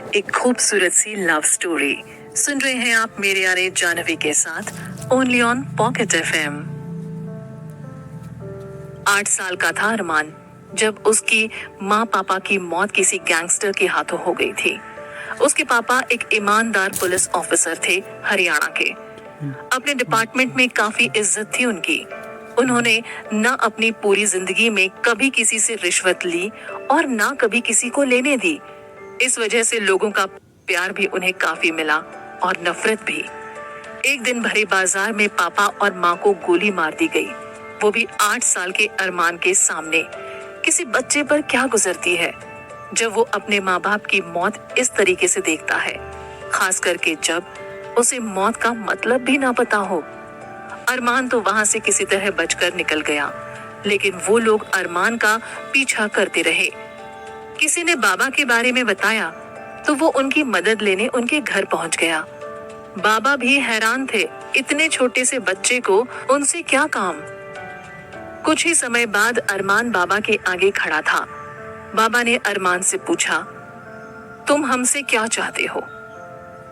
एक खूबसूरत सी love story सुन रहे हैं आप मेरे यारे जानवी के साथ ओनली ऑन पॉकेट एफएम। 8 साल का था अरमान जब उसकी माँ पापा की मौत किसी गैंगस्टर के हाथों हो गई थी। उसके पापा एक ईमानदार पुलिस ऑफिसर थे हरियाणा के। अपने डिपार्टमेंट में काफी इज्जत थी उनकी। उन्होंने न अपनी पूरी जिंदगी में कभी किसी से रिश्वत ली और न कभी किसी को लेने दी। इस वजह से लोगों का प्यार भी उन्हें काफी मिला और नफरत भी। एक दिन भरे बाजार में पापा और माँ को गोली मार दी गई, वो भी 8 साल के अरमान के सामने। किसी बच्चे पर क्या गुजरती है जब वो अपने माँ बाप की मौत इस तरीके से देखता है, खास करके जब उसे मौत का मतलब भी ना पता हो। अरमान तो वहां से किसी तरह बचकर निकल गया, लेकिन वो लोग अरमान का पीछा करते रहे। किसी ने बाबा के बारे में बताया तो वो उनकी मदद लेने उनके घर पहुंच गया। बाबा भी हैरान थे, इतने छोटे से बच्चे को उनसे क्या काम। कुछ ही समय बाद अरमान बाबा के आगे खड़ा था। बाबा ने अरमान से पूछा, तुम हमसे क्या चाहते हो?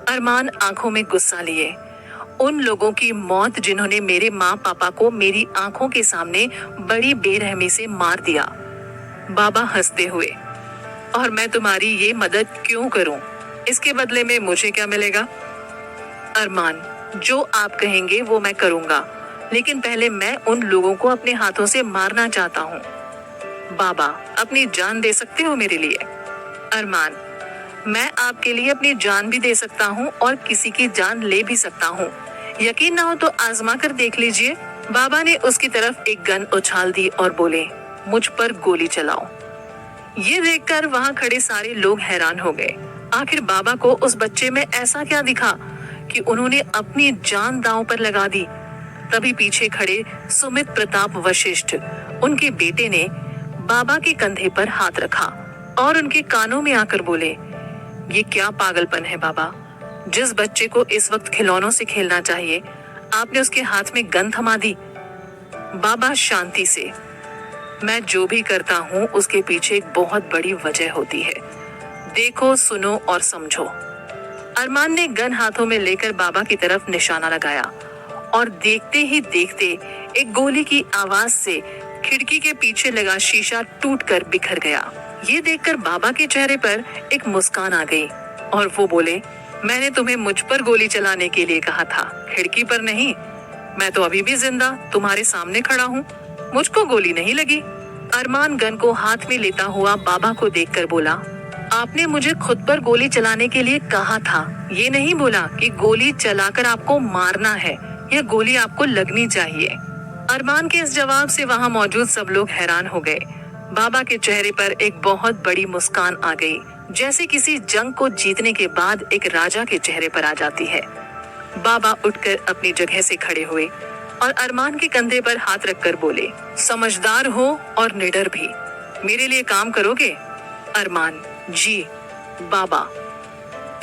अरमान आंखों में गुस्सा लिए, उन लोगों की मौत जिन्होंने मेरे माँ पापा को मेरी आंखों के सामने बड़ी बेरहमी से मार दिया। बाबा हंसते हुए, और मैं तुम्हारी ये मदद क्यों करूं? इसके बदले में मुझे क्या मिलेगा? अरमान, जो आप कहेंगे वो मैं करूंगा, लेकिन पहले मैं उन लोगों को अपने हाथों से मारना चाहता हूं। बाबा, अपनी जान दे सकते हो मेरे लिए? अरमान, मैं आपके लिए अपनी जान भी दे सकता हूं और किसी की जान ले भी सकता हूं। यकीन ना हो तो आजमा कर देख लीजिए। बाबा ने उसकी तरफ एक गन उछाल दी और बोले, मुझ पर गोली चलाओ। ये देखकर वहां खड़े सारे लोग हैरान हो गए। आखिर बाबा को उस बच्चे में ऐसा क्या दिखा कि उन्होंने अपनी जान दांव पर लगा दी। तभी पीछे खड़े सुमित प्रताप वशिष्ठ, उनके बेटे ने बाबा के कंधे पर हाथ रखा और उनके कानों में आकर बोले, ये क्या पागलपन है बाबा? जिस बच्चे को इस वक्त खिलौनों से खेलना चाहिए, आपने उसके हाथ में गन थमा दी। बाबा शांति से, मैं जो भी करता हूँ उसके पीछे एक बहुत बड़ी वजह होती है। देखो, सुनो और समझो। अरमान ने गन हाथों में लेकर बाबा की तरफ निशाना लगाया और देखते ही देखते एक गोली की आवाज से खिड़की के पीछे लगा शीशा टूटकर बिखर गया। ये देखकर बाबा के चेहरे पर एक मुस्कान आ गई और वो बोले, मैंने तुम्हें मुझ पर गोली चलाने के लिए कहा था, खिड़की पर नहीं। मैं तो अभी भी जिंदा तुम्हारे सामने खड़ा हूँ, मुझको गोली नहीं लगी। अरमान गन को हाथ में लेता हुआ बाबा को देखकर बोला, आपने मुझे खुद पर गोली चलाने के लिए कहा था, ये नहीं बोला कि गोली चलाकर आपको मारना है, यह गोली आपको लगनी चाहिए। अरमान के इस जवाब से वहां मौजूद सब लोग हैरान हो गए। बाबा के चेहरे पर एक बहुत बड़ी मुस्कान आ गई, जैसे किसी जंग को जीतने के बाद एक राजा के चेहरे पर आ जाती है। बाबा उठकर अपनी जगह से खड़े हुए और अरमान के कंधे पर हाथ रखकर बोले, समझदार हो और निडर भी, मेरे लिए काम करोगे? अरमान, जी बाबा।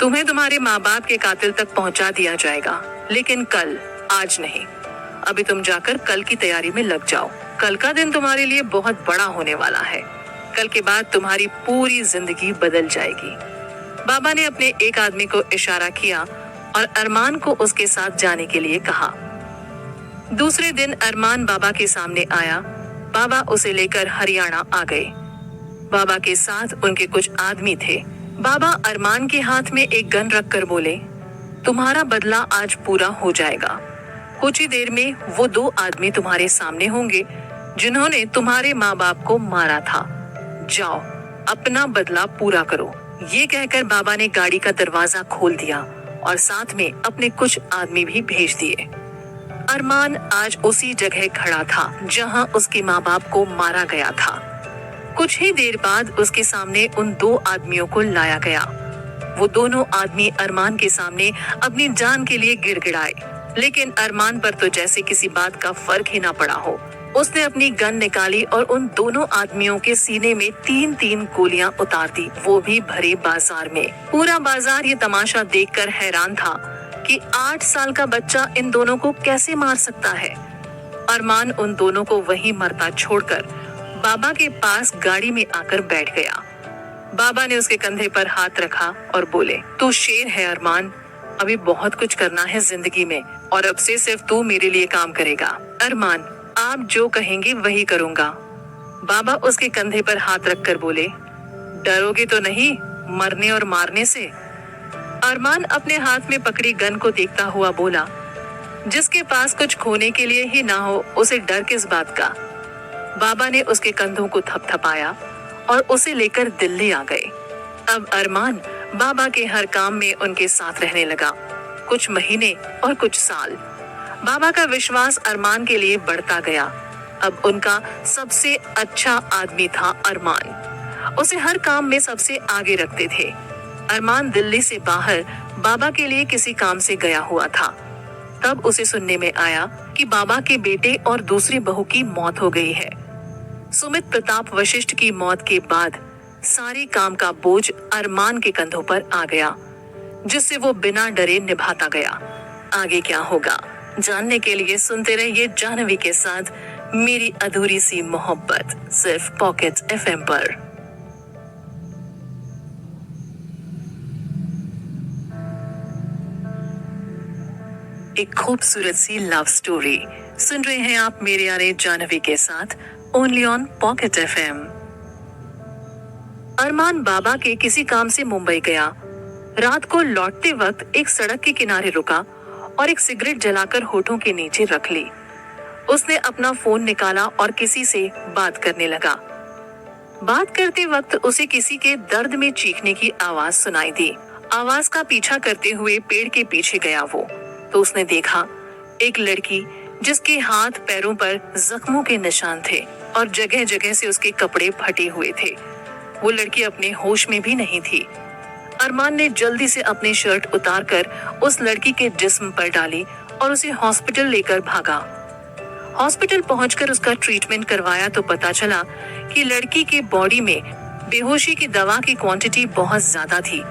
तुम्हें तुम्हारे माँ बाप के कातिल तक पहुंचा दिया जाएगा, लेकिन कल, आज नहीं। अभी तुम जाकर कल की तैयारी में लग जाओ। कल का दिन तुम्हारे लिए बहुत बड़ा होने वाला है। कल के बाद तुम्हारी पूरी जिंदगी बदल जाएगी। बाबा ने अपने एक आदमी को इशारा किया और अरमान को उसके साथ जाने के लिए कहा। दूसरे दिन अरमान बाबा के सामने आया। बाबा उसे लेकर हरियाणा आ गए। बाबा के साथ उनके कुछ आदमी थे। बाबा अरमान के हाथ में एक गन रखकर बोले, तुम्हारा बदला आज पूरा हो जाएगा। कुछ ही देर में वो 2 आदमी तुम्हारे सामने होंगे जिन्होंने तुम्हारे माँ बाप को मारा था। जाओ, अपना बदला पूरा करो। ये कहकर बाबा ने गाड़ी का दरवाजा खोल दिया और साथ में अपने कुछ आदमी भी भेज दिए। अरमान आज उसी जगह खड़ा था जहां उसके माँ बाप को मारा गया था। कुछ ही देर बाद उसके सामने उन 2 आदमियों को लाया गया। वो दोनों आदमी अरमान के सामने अपनी जान के लिए गिड़गिड़ाए, लेकिन अरमान पर तो जैसे किसी बात का फर्क ही ना पड़ा हो। उसने अपनी गन निकाली और उन दोनों आदमियों के सीने में 3-3 गोलियां उतार दी, वो भी भरे बाजार में। पूरा बाजार ये तमाशा देखकर हैरान था कि 8 साल का बच्चा इन दोनों को कैसे मार सकता है। अरमान उन दोनों को वहीं मरता छोड़कर बाबा के पास गाड़ी में आकर बैठ गया। बाबा ने उसके कंधे पर हाथ रखा और बोले, तू शेर है अरमान, अभी बहुत कुछ करना है जिंदगी में और अब से सिर्फ तू मेरे लिए काम करेगा। अरमान, आप जो कहेंगे वही करूंगा। बाबा उसके कंधे पर हाथ रखकर बोले, डरोगे तो नहीं मरने और मारने से? अरमान अपने हाथ में पकड़ी गन को देखता हुआ बोला, जिसके पास कुछ खोने के लिए ही ना हो उसे डर किस बात का। बाबा ने उसके कंधों को थपथपाया और उसे लेकर दिल्ली आ गए। अब अरमान बाबा के हर काम में उनके साथ रहने लगा, कुछ महीने और कुछ साल। बाबा का विश्वास अरमान के लिए बढ़ता गया। अब उनका सबसे अच्छा आदमी था अरमान, उसे हर काम में सबसे आगे रखते थे। अरमान दिल्ली से बाहर बाबा के लिए किसी काम से गया हुआ था। तब उसे सुनने में आया कि बाबा के बेटे और दूसरी बहू की मौत हो गई है। सुमित प्रताप वशिष्ठ की मौत के बाद सारे काम का बोझ अरमान के कंधों पर आ गया, जिससे वो बिना डरे निभाता गया। आगे क्या होगा जानने के लिए सुनते रहिए जाह्नवी के साथ मेरी अधूरी सी मोहब्बत, सिर्फ पॉकेट एफएम पर। एक खूबसूरत सी लव स्टोरी सुन रहे हैं आप मेरे यारे जाह्नवी के साथ, ओनली ऑन पॉकेट एफएम। अरमान बाबा के किसी काम से मुंबई गया। रात को लौटते वक्त एक सड़क के किनारे रुका और एक सिगरेट जलाकर होठों के नीचे रख ली। उसने अपना फोन निकाला और किसी से बात करने लगा। बात करते वक्त उसे किसी के दर्द में चीखने की आवाज सुनाई दी। आवाज का पीछा करते हुए पेड़ के पीछे गया वो, तो उसने देखा एक लड़की जिसके हाथ पैरों पर जख्मों के निशान थे और जगह जगह से उसके कपड़े फटे हुए थे। वो लड़की अपने होश में भी नहीं थी। अरमान ने जल्दी से अपनी शर्ट उतारकर उस लड़की के जिस्म पर डाली और उसे हॉस्पिटल लेकर भागा। हॉस्पिटल पहुंचकर उसका ट्रीटमेंट करवाया तो पता चला कि लड़की के बॉडी में बेहोशी की दवा की क्वांटिटी बहुत ज्यादा थी।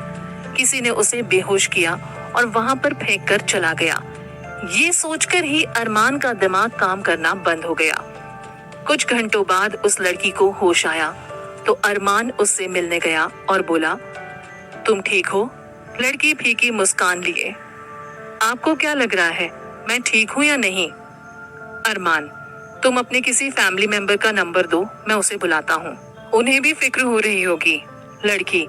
किसी ने उसे बेहोश किया और वहां पर फेंक कर चला गया। ये सोचकर ही अरमान का दिमाग काम करना बंद हो गया। कुछ घंटों बाद उस लड़की को होश आया तो अरमान उससे मिलने गया और बोला, तुम ठीक हो? लड़की फीकी मुस्कान लिए, आपको क्या लग रहा है मैं ठीक हूँ या नहीं? अरमान, तुम अपने किसी फैमिली मेंबर का नंबर दो, मैं उसे बुलाता हूँ, उन्हें भी फिक्र हो रही होगी। लड़की,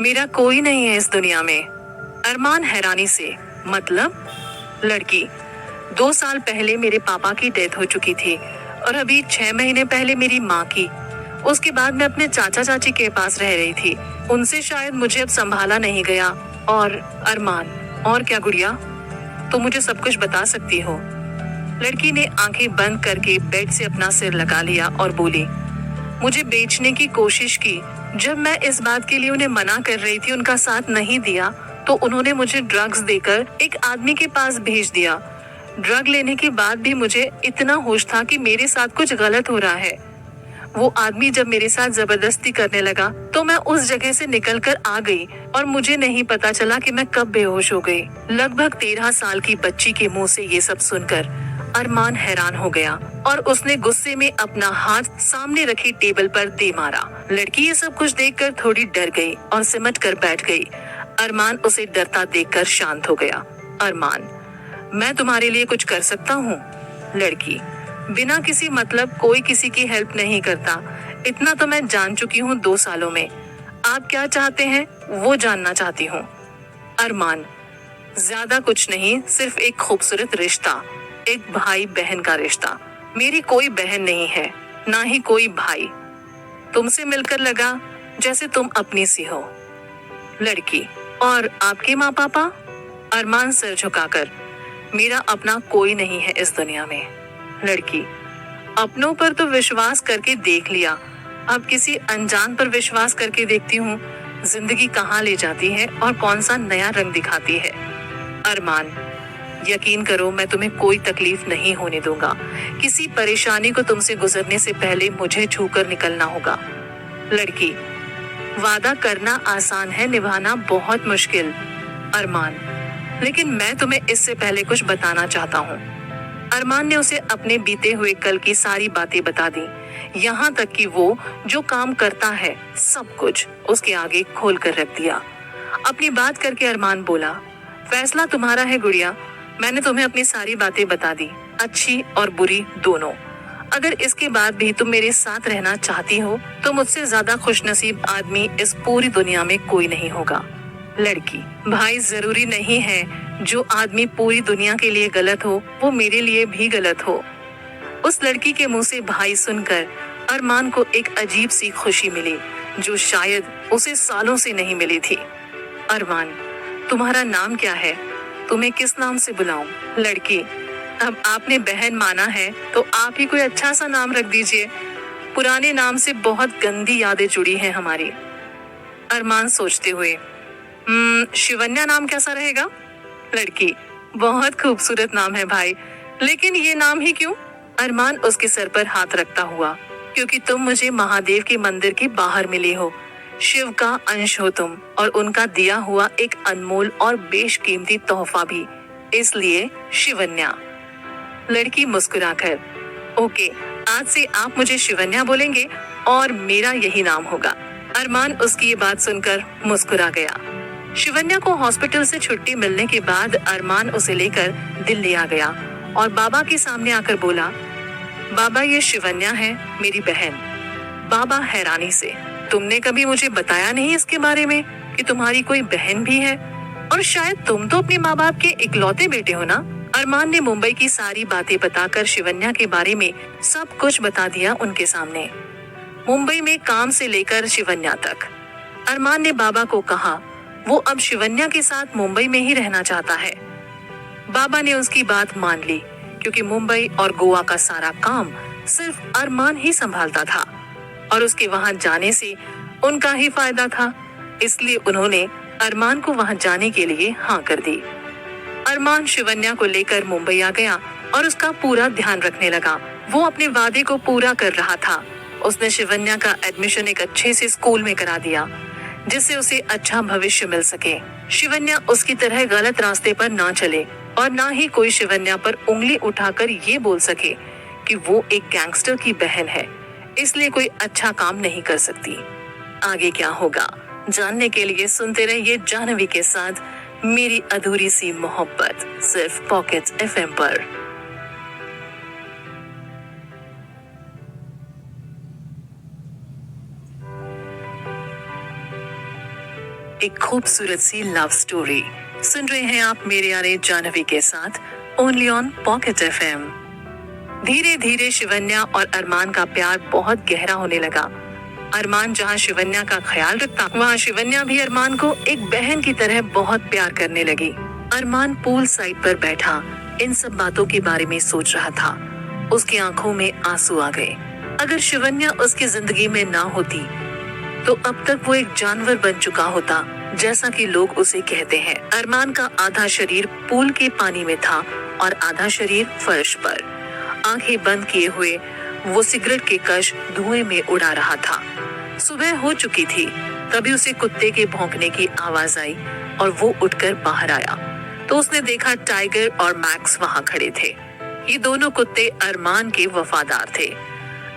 मेरा कोई नहीं है इस दुनिया में। अरमान हैरानी से, मतलब? लड़की, 2 साल पहले मेरे पापा की डेथ हो चुकी थी और अभी 6 महीने पहले मेरी माँ की। उसके बाद मैं अपने चाचा चाची के पास रह रही थी, उनसे शायद मुझे अब संभाला नहीं गया। और अरमान, और क्या गुड़िया, तुम मुझे सब कुछ बता सकती हो? लड़की ने आंखें बंद करके बेड से अपना सिर लगा लिया और बोली, मुझे बेचने की कोशिश की। जब मैं इस बात के लिए उन्हें मना कर रही थी, उनका साथ नहीं दिया, तो उन्होंने मुझे ड्रग्स देकर एक आदमी के पास भेज दिया। ड्रग लेने के बाद भी मुझे इतना होश था कि मेरे साथ कुछ गलत हो रहा है। वो आदमी जब मेरे साथ जबरदस्ती करने लगा तो मैं उस जगह से निकलकर आ गई और मुझे नहीं पता चला कि मैं कब बेहोश हो गई। लगभग 13 साल की बच्ची के मुंह से ये सब सुनकर अरमान हैरान हो गया और उसने गुस्से में अपना हाथ सामने रखी टेबल पर दे मारा। लड़की ये सब कुछ देखकर थोड़ी डर गई और सिमट कर बैठ गई। अरमान उसे डरता देखकर शांत हो गया। अरमान, मैं तुम्हारे लिए कुछ कर सकता हूँ? लड़की, बिना किसी मतलब कोई किसी की हेल्प नहीं करता, इतना तो मैं जान चुकी हूँ 2 सालों में। आप क्या चाहते हैं वो जानना चाहती हूँ। अरमान, ज्यादा कुछ नहीं, सिर्फ एक खूबसूरत रिश्ता, एक भाई बहन का रिश्ता। मेरी कोई बहन नहीं है, ना ही कोई भाई। तुमसे मिलकर लगा जैसे तुम अपनी सी हो। लड़की, और आपके माँ पापा? अरमान सिर झुकाकर, मेरा अपना कोई नहीं है इस दुनिया में। लड़की, अपनों पर तो विश्वास करके देख लिया, अब किसी अनजान पर विश्वास करके देखती हूँ जिंदगी कहाँ ले जाती है और कौन सा नया रंग दिखाती है। अरमान, यकीन करो मैं तुम्हें कोई तकलीफ नहीं होने दूंगा। किसी परेशानी को तुमसे गुजरने से पहले मुझे छूकर निकलना होगा। लड़की, वादा करना आसान है, निभाना बहुत मुश्किल। अरमान, लेकिन मैं तुम्हें इससे पहले कुछ बताना चाहता हूँ। अरमान ने उसे अपने बीते हुए कल की सारी बातें बता दी यहाँ तक कि वो जो काम करता है सब कुछ उसके आगे खोल कर रख दिया। अपनी बात करके अरमान बोला, फैसला तुम्हारा है गुड़िया, मैंने तुम्हें अपनी सारी बातें बता दी, अच्छी और बुरी दोनों। अगर इसके बाद भी तुम मेरे साथ रहना चाहती हो तो मुझसे ज्यादा खुशनसीब आदमी इस पूरी दुनिया में कोई नहीं होगा। लड़की, भाई जरूरी नहीं है जो आदमी पूरी दुनिया के लिए गलत हो वो मेरे लिए भी गलत हो। उस लड़की के मुंह से भाई सुनकर अरमान को एक अजीब सी खुशी मिली जो शायद उसे सालों से नहीं मिली थी। अरमान, तुम्हारा नाम क्या है? तुम्हें किस नाम से बुलाऊं? लड़की, अब आपने बहन माना है तो आप ही कोई अच्छा सा नाम रख दीजिए, पुराने नाम से बहुत गंदी यादें जुड़ी हैं हमारी। अरमान सोचते हुए, शिवन्या नाम कैसा रहेगा? लड़की, बहुत खूबसूरत नाम है भाई, लेकिन ये नाम ही क्यों? अरमान उसके सर पर हाथ रखता हुआ, क्योंकि तुम मुझे महादेव के मंदिर के बाहर मिले हो, शिव का अंश हो तुम और उनका दिया हुआ एक अनमोल और बेशकीमती तोहफा भी, इसलिए शिवन्या। लड़की मुस्कुराकर, ओके, आज से आप मुझे शिवन्या बोलेंगे और मेरा यही नाम होगा। अरमान उसकी ये बात सुनकर मुस्कुरा गया। शिवन्या को हॉस्पिटल से छुट्टी मिलने के बाद अरमान उसे लेकर दिल्ली आ गया और बाबा के सामने आकर बोला, बाबा ये शिवन्या है, मेरी बहन। बाबा हैरानी से, तुमने कभी मुझे बताया नहीं इसके बारे में कि तुम्हारी कोई बहन भी है, और शायद तुम तो अपने माँ बाप के इकलौते बेटे हो ना। अरमान ने मुंबई की सारी बातें बताकर शिवन्या के बारे में सब कुछ बता दिया उनके सामने, मुंबई में काम से लेकर शिवन्या तक। अरमान ने बाबा को कहा वो अब शिवन्या के साथ मुंबई में ही रहना चाहता है। बाबा ने उसकी बात मान ली, क्योंकि मुंबई और गोवा का सारा काम सिर्फ अरमान ही संभालता था और उसके वहां जाने से उनका ही फायदा था, इसलिए उन्होंने अरमान को वहां जाने के लिए हाँ कर दी। अरमान शिवन्या को लेकर मुंबई आ गया और उसका पूरा ध्यान रखने लगा। वो अपने वादे को पूरा कर रहा था। उसने शिवन्या का एडमिशन एक अच्छे से स्कूल में करा दिया जिससे उसे अच्छा भविष्य मिल सके। शिवन्या उसकी तरह गलत रास्ते पर ना चले और ना ही कोई शिवन्या पर उंगली उठाकर ये बोल सके कि वो एक गैंगस्टर की बहन है, इसलिए कोई अच्छा काम नहीं कर सकती। आगे क्या होगा जानने के लिए सुनते रहिए जाह्नवी के साथ मेरी अधूरी सी मोहब्बत, सिर्फ पॉकेट एफएम पर। एक खूबसूरत सी लव स्टोरी सुन रहे हैं आप मेरे यारे जाह्नवी के साथ ओनली ऑन पॉकेट एफएम। धीरे धीरे शिवन्या और अरमान का प्यार बहुत गहरा होने लगा। अरमान जहां शिवन्या का ख्याल रखता वहां शिवन्या भी अरमान को एक बहन की तरह बहुत प्यार करने लगी। अरमान पूल साइड पर बैठा इन सब बातों के बारे में सोच रहा था। उसकी आंखों में आंसू आ गए। अगर शिवन्या उसकी जिंदगी में ना होती तो अब तक वो एक जानवर बन चुका होता, जैसा कि लोग उसे कहते हैं। अरमान का आधा शरीर पूल के पानी में था और आधा शरीर फर्श पर। आंखें बंद किए हुए वो सिगरेट के कश धुएं में उड़ा रहा था। सुबह हो चुकी थी, तभी उसे कुत्ते के भौंकने की आवाज आई और वो उठकर बाहर आया तो उसने देखा टाइगर और मैक्स वहां खड़े थे। ये दोनों कुत्ते अरमान के वफादार थे।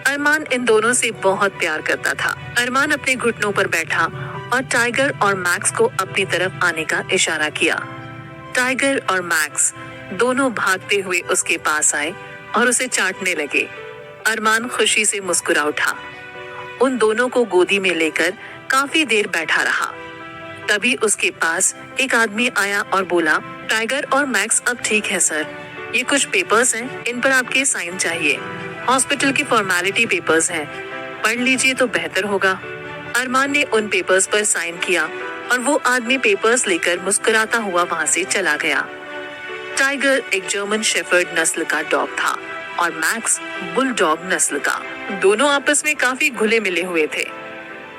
अरमान इन दोनों से बहुत प्यार करता था। अरमान अपने घुटनों पर बैठा और टाइगर और मैक्स को अपनी तरफ आने का इशारा किया। टाइगर और मैक्स दोनों भागते हुए उसके पास आए और उसे चाटने लगे। अरमान खुशी से मुस्कुरा उठा। उन दोनों को गोदी में लेकर काफी देर बैठा रहा। तभी उसके पास एक आदमी आया और बोला, टाइगर और मैक्स अब ठीक है सर, ये कुछ पेपर्स हैं, इन पर आपके साइन चाहिए। हॉस्पिटल की फॉर्मेलिटी पेपर्स हैं, पढ़ लीजिए तो बेहतर होगा। अरमान ने उन पेपर्स पर साइन किया और वो आदमी पेपर्स लेकर मुस्कुराता हुआ वहां से चला गया। टाइगर एक जर्मन शेफर्ड नस्ल का डॉग था और मैक्स बुलडॉग नस्ल का। दोनों आपस में काफी घुले मिले हुए थे।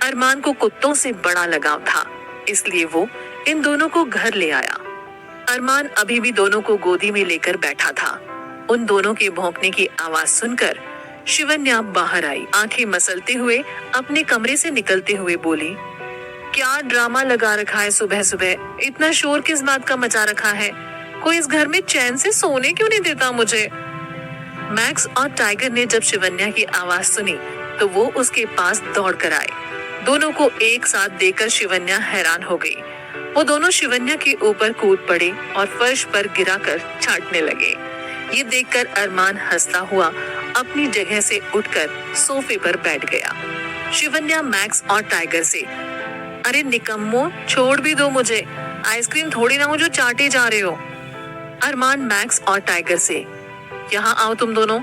अरमान को कुत्तों से बड़ा लगाव था, इसलिए वो इन दोनों को घर ले आया। अरमान अभी भी दोनों को गोदी में लेकर बैठा था। उन दोनों के भौंकने की आवाज सुनकर शिवन्या बाहर आई। आंखें मसलते हुए अपने कमरे से निकलते हुए बोली, क्या ड्रामा लगा रखा है सुबह सुबह, इतना शोर किस बात का मचा रखा है? कोई इस घर में चैन से सोने क्यों नहीं देता मुझे? मैक्स और टाइगर ने जब शिवन्या की आवाज सुनी तो वो उसके पास दौड़ कर आए। दोनों को एक साथ देखकर शिवन्या हैरान हो गई। वो दोनों शिवन्या के ऊपर कूद पड़े और फर्श पर गिराकर चाटने लगे। ये देखकर अरमान हंसता हुआ अपनी जगह से उठकर सोफे पर बैठ गया। शिवन्या मैक्स और टाइगर से, अरे निकम्मो, छोड़ भी दो मुझे, आइसक्रीम थोड़ी ना हो जो चाटे जा रहे हो। अरमान मैक्स और टाइगर से, यहाँ आओ तुम दोनों।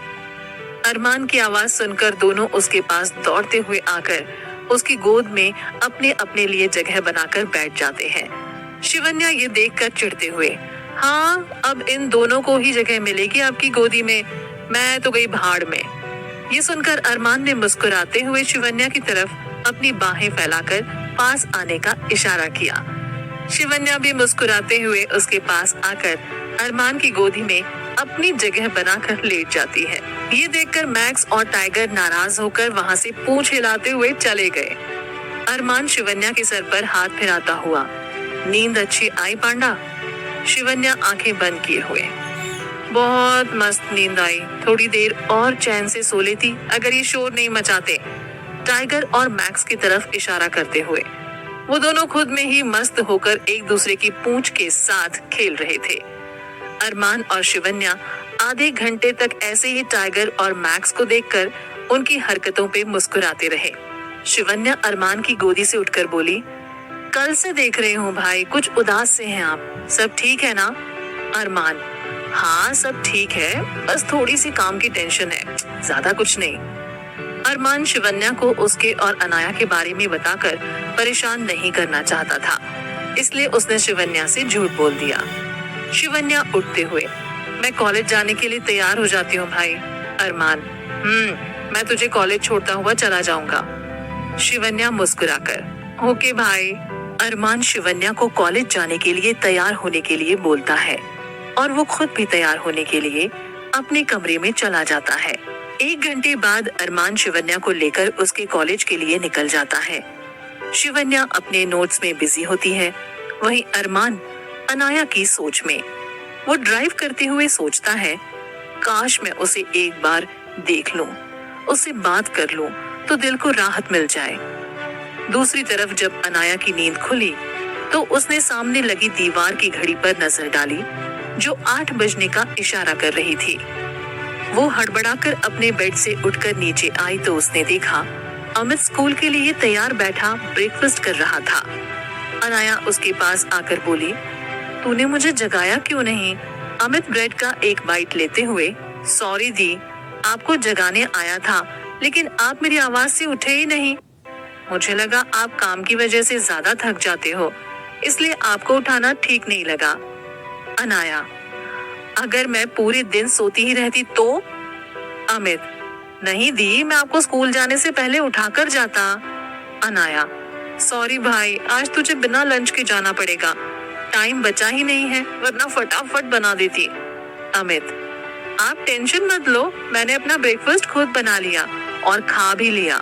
अरमान की आवाज सुनकर दोनों उसके पास दौड़ते हुए आकर उसकी गोद में अपने अपने लिए जगह बनाकर बैठ जाते हैं। शिवन्या ये देखकर चिढ़ते हुए, हाँ, अब इन दोनों को ही जगह मिलेगी आपकी गोदी में, मैं तो गई भाड़ में। ये सुनकर अरमान ने मुस्कुराते हुए शिवन्या की तरफ अपनी बाहें फैलाकर पास आने का इशारा किया। शिवन्या भी मुस्कुराते हुए उसके पास आकर अरमान की गोदी में अपनी जगह बनाकर लेट जाती है। ये देखकर मैक्स और टाइगर नाराज होकर वहां से पूंछ हिलाते हुए चले गए। अरमान शिवन्या के सर पर हाथ फिराता हुआ, नींद अच्छी आई पांडा? शिवन्या आंखें बंद किए हुए, बहुत मस्त नींद आई, थोड़ी देर और चैन से सो लेती अगर ये शोर नहीं मचाते, टाइगर और मैक्स की तरफ इशारा करते हुए। वो दोनों खुद में ही मस्त होकर एक दूसरे की पूंछ के साथ खेल रहे थे। अरमान और शिवन्या आधे घंटे तक ऐसे ही टाइगर और मैक्स को देखकर उनकी हरकतों पे मुस्कुराते रहे। शिवन्या अरमान की गोदी से उठकर बोली, कल से देख रही हूँ भाई, कुछ उदास से हैं आप, सब ठीक है ना? अरमान, हाँ सब ठीक है, बस थोड़ी सी काम की टेंशन है, ज्यादा कुछ नहीं। अरमान शिवन्या को उसके और अनाया के बारे में बताकर परेशान नहीं करना चाहता था, इसलिए उसने शिवन्या से झूठ बोल दिया। शिवन्या उठते हुए, मैं कॉलेज जाने के लिए तैयार हो जाती हूँ भाई। अरमान, मैं तुझे कॉलेज छोड़ता हुआ चला जाऊंगा। शिवन्या मुस्कुराकर, ओके भाई। अरमान शिवन्या को कॉलेज जाने के लिए तैयार होने के लिए बोलता है और वो खुद भी तैयार होने के लिए अपने कमरे में चला जाता है। 1 घंटे बाद अरमान शिवन्या को लेकर उसके कॉलेज के लिए निकल जाता है। शिवन्या अपने नोट्स में बिजी होती है, वहीं अरमान अनाया की सोच में। वो ड्राइव करते हुए सोचता है, काश मैं उसे एक बार देख लूं, उससे बात कर लूं तो दिल को राहत मिल जाए। दूसरी तरफ जब अनाया की नींद खुली तो उसने सामने लगी दीवार की घड़ी पर नजर डाली जो 8 बजने का इशारा कर रही थी। वो हड़बड़ाकर अपने बेड से उठकर नीचे आई तो उसने देखा अमित स्कूल के लिए तैयार बैठा ब्रेकफास्ट कर रहा था। अनाया उसके पास आकर बोली, तूने मुझे जगाया क्यों नहीं? अमित ब्रेड का एक बाइट लेते हुए, सॉरी दी, आपको जगाने आया था लेकिन आप मेरी आवाज से उठे ही नहीं। मुझे लगा आप काम की वजह से ज्यादा थक जाते हो, इसलिए आपको उठाना ठीक नहीं लगा। अनाया, अगर मैं पूरे दिन सोती ही रहती तो? अमित, नहीं दी, मैं आपको स्कूल जाने से पहले उठाकर जाता। अनाया, सॉरी भाई, आज तुझे बिना लंच के जाना पड़ेगा, टाइम बचा ही नहीं है, वरना फटाफट बना देती। अमित, आप टेंशन मत लो, मैंने अपना ब्रेकफास्ट खुद बना लिया और खा भी लिया।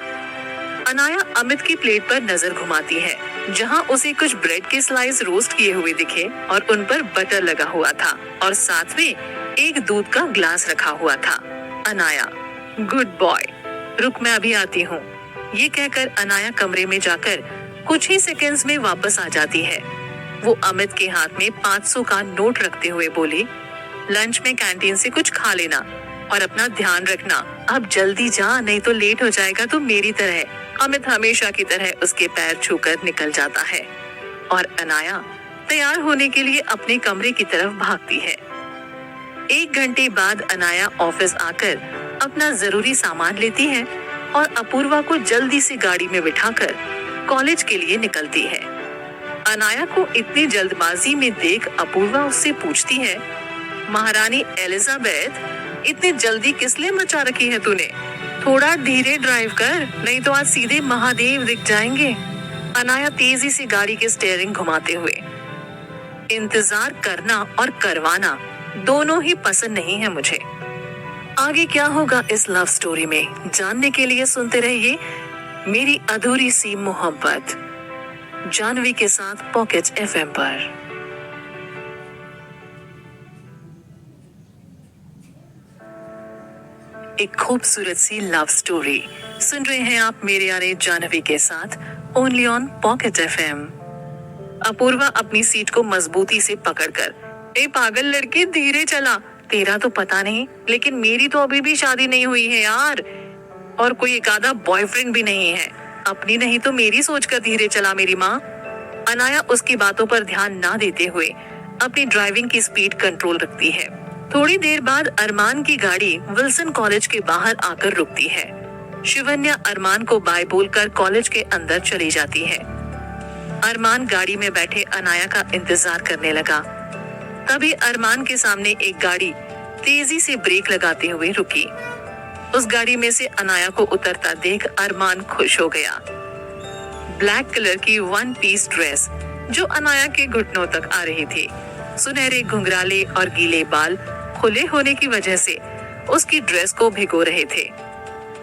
अनाया अमित की प्लेट पर नजर घुमाती है जहां उसे कुछ ब्रेड के स्लाइस रोस्ट किए हुए दिखे और उन पर बटर लगा हुआ था और साथ में एक दूध का ग्लास रखा हुआ था। अनाया, गुड बॉय, रुक मैं अभी आती हूँ। ये कहकर अनाया कमरे में जाकर कुछ ही सेकंड्स में वापस आ जाती है। वो अमित के हाथ में 500 का नोट रखते हुए बोली, लंच में कैंटीन से कुछ खा लेना और अपना ध्यान रखना, अब जल्दी जा नहीं तो लेट हो जाएगा तो मेरी तरह। अमित हमेशा की तरह उसके पैर छूकर निकल जाता है और अनाया तैयार होने के लिए अपने कमरे की तरफ भागती है। 1 घंटे बाद अनाया ऑफिस आकर अपना जरूरी सामान लेती है और अपूर्वा को जल्दी से गाड़ी में बिठाकर कॉलेज के लिए निकलती है। अनाया को इतनी जल्दबाजी में देख अपूर्वा उससे पूछती है, महारानी एलिजाबेथ, इतनी जल्दी किस लिए मचा रखी है तूने? थोड़ा धीरे ड्राइव कर, नहीं तो आज सीधे महादेव दिख जाएंगे। अनाया तेजी से गाड़ी के स्टीयरिंग घुमाते हुए, इंतजार करना और करवाना दोनों ही पसंद नहीं है मुझे। आगे क्या होगा इस लव स्टोरी में जानने के लिए सुनते रहिए मेरी अधूरी सी मोहब्बत, जानवी के साथ पॉकेट FM पर। एक खूबसूरत सी लव स्टोरी सुन रहे हैं आप मेरे यारे जानवी के साथ only on pocket FM. Apoorva अपनी सीट को मजबूती से पकड़कर, ए पागल लड़के धीरे चला, तेरा तो पता नहीं लेकिन मेरी तो अभी भी शादी नहीं हुई है यार, और कोई एक आधा बॉयफ्रेंड भी नहीं है, अपनी नहीं तो मेरी सोचकर धीरे चला मेरी माँ। अनाया उसकी बातों पर ध्यान ना देते हुए अपनी ड्राइविंग की स्पीड कंट्रोल रखती है। थोड़ी देर बाद अरमान की गाड़ी विल्सन कॉलेज के बाहर आकर रुकती है। शिवन्या अरमान को बाय बोलकर कॉलेज के अंदर चली जाती है। अरमान गाड़ी में बैठे अनाया का इंतजार करने लगा। तभी अरमान के सामने एक गाड़ी तेजी से ब्रेक लगाते हुए रुकी। उस गाड़ी में से अनाया को उतरता देख अरमान खुश हो गया। ब्लैक कलर की वन पीस ड्रेस जो अनाया के घुटनों तक आ रही थी, सुनहरे घुंघराले और गीले बाल खुले होने की वजह से उसकी ड्रेस को भिगो रहे थे।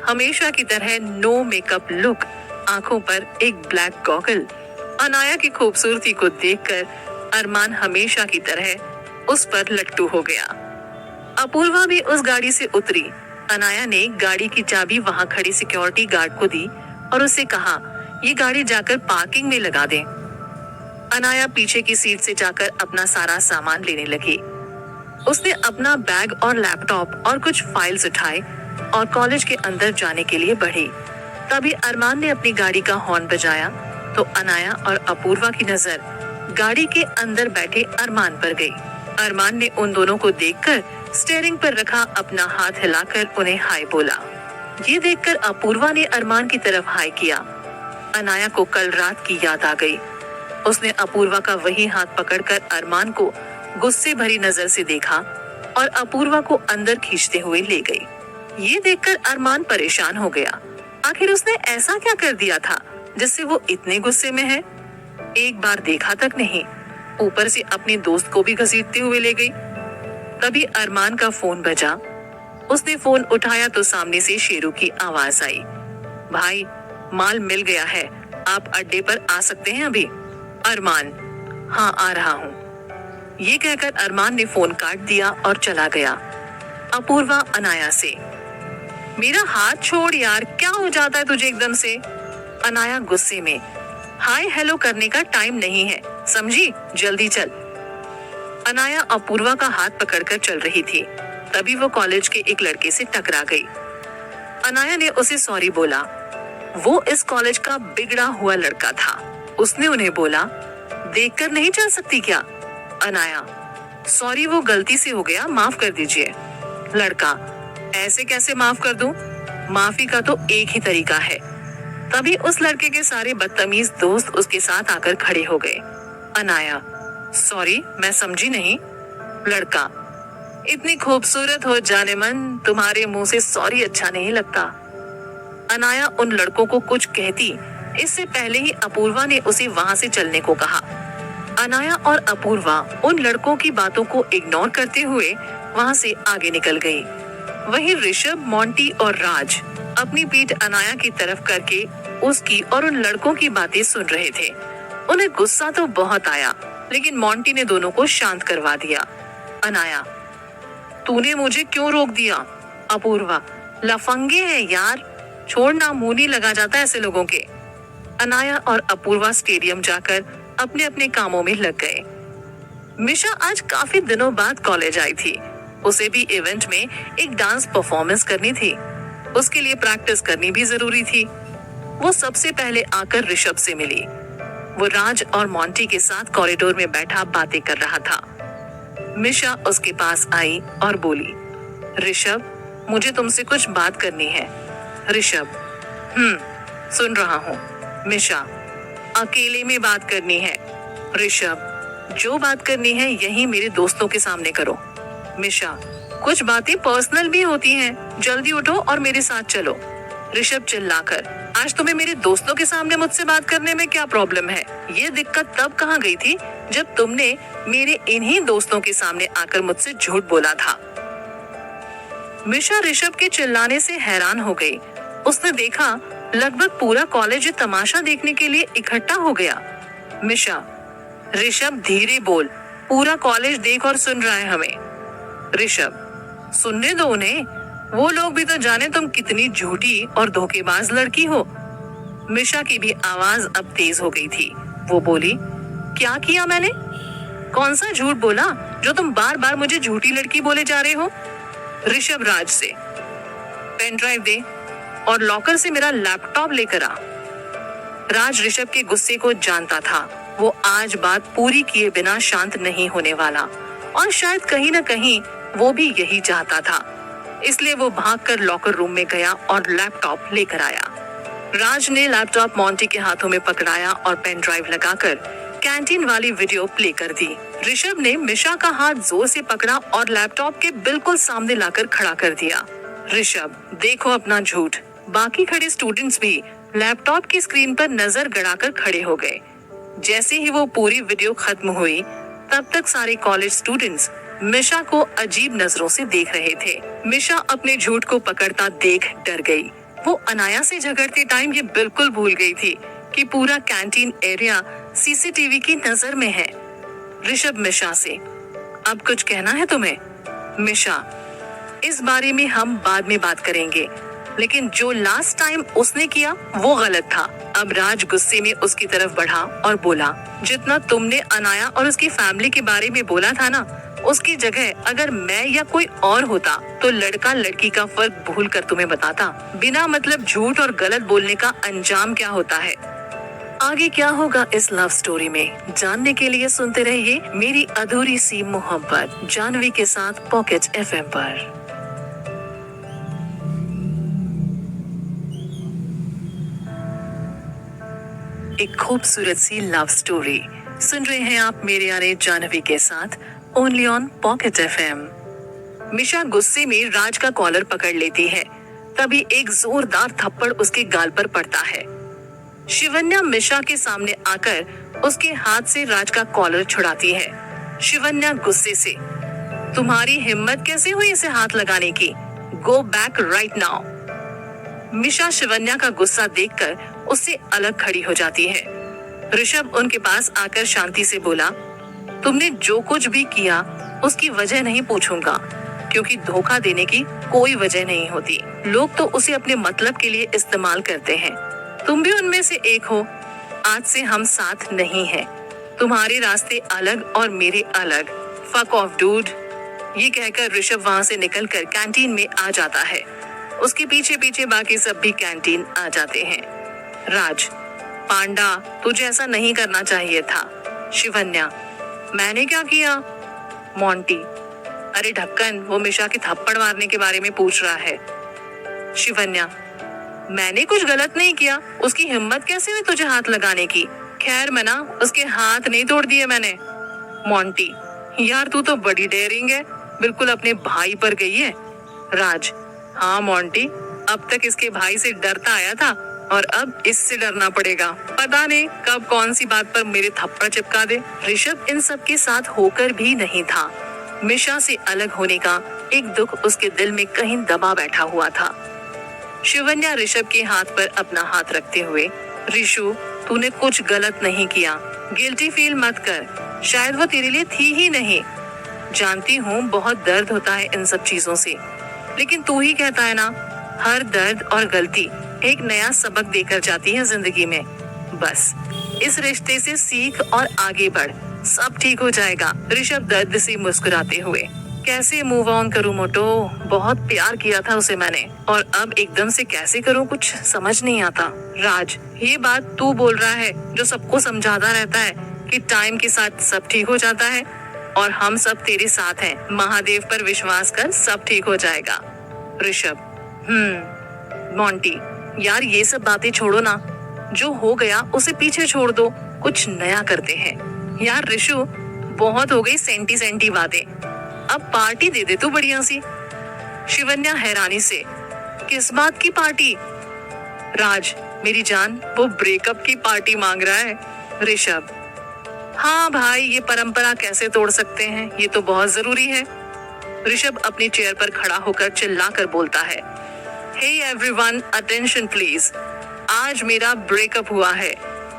हमेशा की तरह नो मेकअप लुक, आंखों पर एक ब्लैक गॉगल। अनाया की खूबसूरती को देखकर अरमान हमेशा की तरह उस पर लट्टू हो गया। अपूर्वा भी उस गाड़ी से उतरी। अनाया ने गाड़ी की चाबी वहां खड़ी सिक्योरिटी गार्ड को दी और उससे कहा, ये गाड़ी जाकर पार्किंग में लगा दें। अनाया पीछे की सीट से जाकर अपना सारा सामान लेने लगी। उसने अपना बैग और लैपटॉप और कुछ फाइल्स उठाए और कॉलेज के अंदर जाने के लिए बढ़ी। तभी अरमान ने अपनी गाड़ी का हॉर्न बजाया तो अनाया और अपूर्वा की नजर गाड़ी के अंदर बैठे अरमान पर गई। अरमान ने उन दोनों को देखकर स्टीयरिंग पर रखा अपना हाथ हिलाकर उन्हें हाय बोला। ये देखकर अपूर्वा ने अरमान की तरफ हाय किया। अनाया को कल रात की याद आ गई। उसने अपूर्वा का वही हाथ पकड़कर अरमान को गुस्से भरी नजर से देखा और अपूर्वा को अंदर खींचते हुए ले गई। ये देखकर अरमान परेशान हो गया। आखिर उसने ऐसा क्या कर दिया था जिससे वो इतने गुस्से में है? एक बार देखा तक नहीं, ऊपर से अपने दोस्त को भी घसीटते हुए ले गई। तभी अरमान का फोन बजा। उसने फोन उठाया तो सामने से शेरू की आवाज आई, भाई माल मिल गया है, आप अड्डे पर आ सकते हैं अभी? अरमान, हाँ आ रहा हूँ। ये कहकर अरमान ने फोन काट दिया और चला गया। अपूर्वा अनाया से, मेरा हाथ छोड़ यार, क्या हो जाता है तुझे एकदम से? अनाया गुस्से में, हाय हेलो करने का टाइम नहीं है, समझी, जल्दी चल। अनाया अपूर्वा का हाथ पकड़कर चल रही थी। तभी वो कॉलेज के एक लड़के से टकरा गई। अनाया ने उसे सॉरी बोला। वो इस कॉलेज का बिगड़ा हुआ लड़का था। उसने उन्हें बोला, देखकर नहीं चल सकती क्या? अनाया, सॉरी वो गलती से हो गया, माफ कर दीजिए। लड़का, ऐसे कैसे माफ कर दूं? माफी का तो एक ही तरीका है। तभी उस लड़के के सारे बदतमीज दोस्त उसके साथ आकर खड़े हो गए। अनाया, सॉरी मैं समझी नहीं। लड़का, इतनी खूबसूरत हो जाने मन, तुम्हारे मुंह से सॉरी अच्छा नहीं लगता। अनाया उन लड़कों को कुछ कहती इससे पहले ही अपूर्वा ने उसे वहां से चलने को कहा। अनाया और अपूर्वा उन लड़कों की बातों को इग्नोर करते हुए वहां से आगे निकल गई। वहीं ऋषभ, मोंटी और राज अपनी पीठ अनाया की तरफ करके उसकी और उन लड़कों की बातें सुन रहे थे। उन्हें गुस्सा तो बहुत आया, लेकिन मोंटी ने दोनों को शांत करवा दिया। अनाया, तूने मुझे क्यों रोक दिया? अपूर्वा, लफंगे हैं यार, छोड़ना, मुंह नहीं लगा जाता ऐसे लोगों के। अनाया और अपूर्वा स्टेडियम जाकर अपने अपने कामों में लग गए। मिशा आज काफी दिनों बाद कॉलेज आई थी। उसे भी इवेंट में एक डांस परफॉर्मेंस करनी थी। उसके लिए प्रैक्टिस करनी भी जरूरी थी। वो सबसे पहले आकर ऋषभ से मिली। वो राज और मोंटी के साथ कॉरिडोर में बैठा बातें कर रहा था। मिशा उसके पास आई और बोली, ऋषभ, मुझे तुमसे कुछ बात करनी है। ऋषभ, सुन रहा हूँ। मिशा, अकेले में बात करनी है। ऋषभ, जो बात करनी है यही मेरे दोस्तों के सामने करो। मिशा, कुछ बातें पर्सनल भी होती हैं, जल्दी उठो और मेरे साथ चलो। ऋषभ चिल्लाकर, आज तुम्हें मेरे दोस्तों के सामने मुझसे बात करने में क्या प्रॉब्लम है? ये दिक्कत तब कहाँ गई थी जब तुमने मेरे इन्हीं दोस्तों के सामने आकर मुझसे झूठ बोला था। मिशा ऋषभ के चिल्लाने से हैरान हो गई। उसने देखा लगभग पूरा कॉलेज तमाशा देखने के लिए इकट्ठा हो गया। मिशा, ऋषभ धीरे बोल, पूरा कॉलेज देख और सुन रहा है हमें। ऋषभ, सुनने दो उन्हें, वो लोग भी तो जाने तुम कितनी झूठी और धोखेबाज लड़की हो। मिशा की भी आवाज अब तेज हो गई थी। वो बोली, क्या किया मैंने? कौन सा झूठ बोला जो तुम बार बार मुझे झूठी लड़की बोले जा रहे हो? ऋषभ राज से पेन ड्राइव दे और लॉकर से मेरा लैपटॉप लेकर आ। राज ऋषभ के गुस्से को जानता था। वो आज बात पूरी किए बिना शांत नहीं होने वाला और शायद कहीं न कहीं वो भी यही चाहता था। इसलिए वो भागकर लॉकर रूम में गया और लैपटॉप लेकर आया। राज ने लैपटॉप मोंटी के हाथों में पकड़ाया और पेन ड्राइव लगाकर कैंटीन वाली वीडियो प्ले कर दी। ऋषभ ने मिशा का हाथ जोर से पकड़ा और लैपटॉप के बिल्कुल सामने लाकर खड़ा कर दिया। ऋषभ, देखो अपना झूठ। बाकी खड़े स्टूडेंट्स भी लैपटॉप की स्क्रीन पर नजर गड़ाकर खड़े हो गए। जैसे ही वो पूरी वीडियो खत्म हुई, तब तक सारे कॉलेज स्टूडेंट्स मिशा को अजीब नजरों से देख रहे थे। मिशा अपने झूठ को पकड़ता देख डर गई। वो अनाया से झगड़ते टाइम ये बिल्कुल भूल गई थी कि पूरा कैंटीन एरिया सीसीटीवी की नजर में है। ऋषभ मिशा से, अब कुछ कहना है तुम्हें? मिशा, इस बारे में हम बाद में बात करेंगे, लेकिन जो लास्ट टाइम उसने किया वो गलत था। अब राज गुस्से में उसकी तरफ बढ़ा और बोला, जितना तुमने अनाया और उसकी फैमिली के बारे में बोला था ना, उसकी जगह अगर मैं या कोई और होता तो लड़का लड़की का फर्क भूल कर तुम्हें बताता। बिना मतलब झूठ और गलत बोलने का अंजाम क्या होता है। आगे क्या होगा इस लव स्टोरी में, जानने के लिए सुनते रहिए मेरी अधूरी सी मोहब्बत जानवी के साथ पॉकेट FM पर। एक खूबसूरत सी लव स्टोरी सुन रहे हैं आप मेरे यानी जानवी के साथ ओनली ऑन पॉकेट FM। मिशा गुस्से में राज का कॉलर पकड़ लेती है। तभी एक जोरदार थप्पड़ उसके गाल पर पड़ता है। शिवन्या मिशा के सामने आकर उसके हाथ से राज का कॉलर छुड़ाती है। शिवन्या गुस्से से, तुम्हारी हिम्मत कैसे हुई इसे हाथ लगाने की? Go back right now. Misha Shivanya का गुस्सा देखकर उससे अलग खड़ी हो जाती है। ऋषभ उनके पास आकर शांति से बोला, तुमने जो कुछ भी किया उसकी वजह नहीं पूछूंगा, क्योंकि धोखा देने की कोई वजह नहीं होती। लोग तो उसे अपने मतलब के लिए इस्तेमाल करते हैं। तुम भी उनमें से एक हो। आज से हम साथ नहीं हैं। तुम्हारे रास्ते अलग और मेरे अलग। Fuck off dude. ये कहकर ऋषभ वहाँ से निकलकर कैंटीन में आ जाता है। उसके पीछे पीछे बाकी सब भी कैंटीन आ जाते हैं। राज, पांडा, तुझे ऐसा नहीं करना चाहिए था। शिवन्या, मैंने क्या किया? मोंटी, अरे ढक्कन, वो मिशा की थप्पड़ मारने के बारे में पूछ रहा है। शिवन्या, मैंने कुछ गलत नहीं किया। उसकी हिम्मत कैसे हुई तुझे हाथ लगाने की? खैर मैं ना उसके हाथ नहीं तोड़ दिए मैंने। मोंटी, यार तू तो बड़ी डेयरिंग है, बिल्कुल अपने भाई पर गई है। राज, हाँ मोंटी, अब तक इसके भाई से डरता आया था और अब इससे डरना पड़ेगा। पता नहीं कब कौन सी बात पर मेरे थप्पड़ चिपका दे। ऋषभ इन सब के साथ होकर भी नहीं था। मिशा से अलग होने का एक दुख उसके दिल में कहीं दबा बैठा हुआ था। शिवन्या ऋषभ के हाथ पर अपना हाथ रखते हुए, ऋषु, तूने कुछ गलत नहीं किया। गिल्टी फील मत कर, शायद वो तेरे लिए थी ही नहीं। जानती हूँ बहुत दर्द होता है इन सब चीजों से, लेकिन तू ही कहता है ना, हर दर्द और गलती एक नया सबक देकर जाती है जिंदगी में। बस इस रिश्ते से सीख और आगे बढ़, सब ठीक हो जाएगा। ऋषभ दर्द से मुस्कुराते हुए, कैसे मूव ऑन करूं मोटो, बहुत प्यार किया था उसे मैंने, और अब एकदम से कैसे करूं कुछ समझ नहीं आता। राज, ये बात तू बोल रहा है जो सबको समझाता रहता है कि टाइम के साथ सब ठीक हो जाता है, और हम सब तेरे साथ हैं। महादेव पर विश्वास कर, सब ठीक हो जाएगा। ऋषभ, मोंटी, यार ये सब बातें छोड़ो ना, जो हो गया उसे पीछे छोड़ दो, कुछ नया करते हैं। यार ऋषु, बहुत हो गई सेंटी सेंटी बातें, अब पार्टी दे दे तू बढ़िया सी। शिवन्या हैरानी से, किस बात की पार्टी? राज, मेरी जान, वो ब्रेकअप की पार्टी मांग रहा है। ऋषभ, हाँ भाई, ये परंपरा कैसे तोड़ सकते हैं, ये तो बहुत जरूरी है। ऋषभ अपनी चेयर पर खड़ा होकर चिल्लाकर बोलता है, हे एवरीवन, अटेंशन प्लीज, आज मेरा ब्रेकअप हुआ है,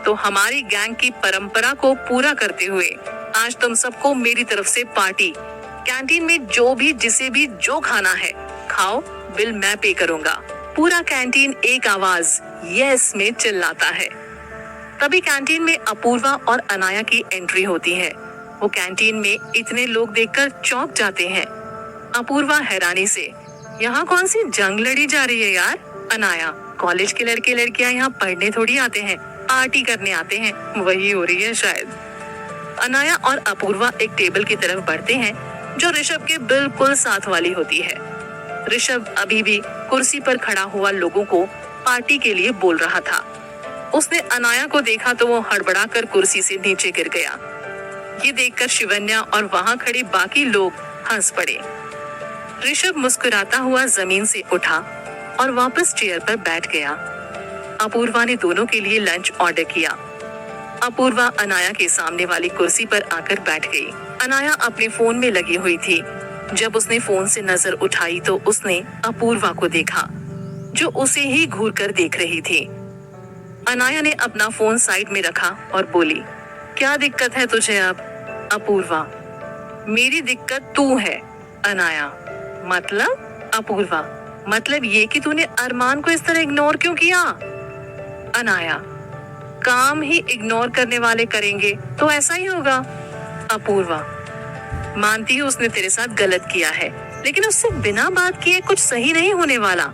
तो हमारी गैंग की परंपरा को पूरा करते हुए आज तुम सबको मेरी तरफ से पार्टी। कैंटीन में जो भी जिसे भी जो खाना है खाओ, बिल मैं पे करूंगा। पूरा कैंटीन एक आवाज यस में चिल्लाता है। तभी कैंटीन में अपूर्वा और अनाया की एंट्री होती है। वो कैंटीन में इतने लोग देखकर चौंक जाते हैं। अपूर्वा हैरानी से, यहाँ कौन सी जंग लड़ी जा रही है यार? अनाया, कॉलेज के लड़के लड़कियां यहाँ पढ़ने थोड़ी आते हैं, पार्टी करने आते हैं, वही हो रही है शायद। अनाया और अपूर्वा एक टेबल की तरफ बढ़ते हैं जो ऋषभ के बिल्कुल साथ वाली होती है। ऋषभ अभी भी कुर्सी पर खड़ा हुआ लोगों को पार्टी के लिए बोल रहा था। उसने अनाया को देखा तो वो हड़बड़ाकर कुर्सी से नीचे गिर गया। ये देखकर शिवन्या और वहां खड़े बाकी लोग हंस पड़े। ऋषभ मुस्कुराता हुआ जमीन से उठा और वापस चेयर पर बैठ गया। अपूर्वा ने दोनों के लिए लंच ऑर्डर किया। अपूर्वा अनाया के सामने वाली कुर्सी पर आकर बैठ गई। अनाया अपने फोन में लगी हुई थी। जब उसने फोन से नजर उठाई तो उसने अपूर्वा को देखा जो उसे ही घूर कर देख रही थी। अनाया ने अपना फोन साइड में रखा और बोली, क्या दिक्कत है तुझे अब? अपूर्वा, मेरी दिक्कत तू है। अनाया, मतलब? अपूर्वा, मतलब ये कि तूने अरमान को इस तरह इग्नोर क्यों किया? अनाया, काम ही इग्नोर करने वाले करेंगे तो ऐसा ही होगा। अपूर्वा, मानती हूँ उसने तेरे साथ गलत किया है, लेकिन उससे बिना बात किए कुछ सही नहीं होने वाला।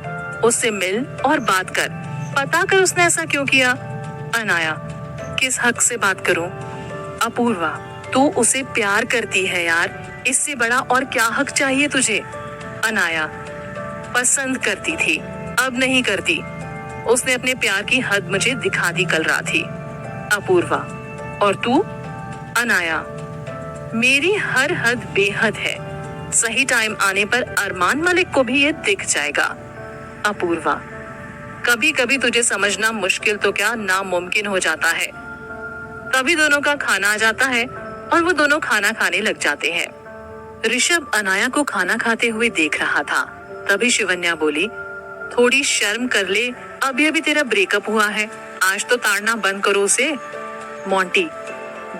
उससे मिल और बात कर, पता कर उसने ऐसा क्यों किया। अनाया, किस हक से बात करूं? अपूर्वा, तू उसे प्यार करती है यार, इससे बड़ा और क्या हक चाहिए तुझे? अनाया, पसंद करती थी, अब नहीं करती। उसने अपने प्यार की हद मुझे दिखा दी कल रात ही। अपूर्वा, और तू? अनाया, मेरी हर हद बेहद है। सही टाइम आने पर अरमान मलिक को भी ये दिख जाएगा। अपूर्वा, कभी कभी तुझे समझना मुश्किल तो क्या नामुमकिन हो जाता है। तभी दोनों का खाना आ जाता है और वो दोनों खाना खाने लग जाते हैं। ऋषभ अनाया को खाना खाते हुए देख रहा था। तभी शिवन्या बोली, थोड़ी शर्म कर ले, अभी अभी तेरा ब्रेकअप हुआ है, आज तो ताड़ना बंद करो उसे। मोंटी,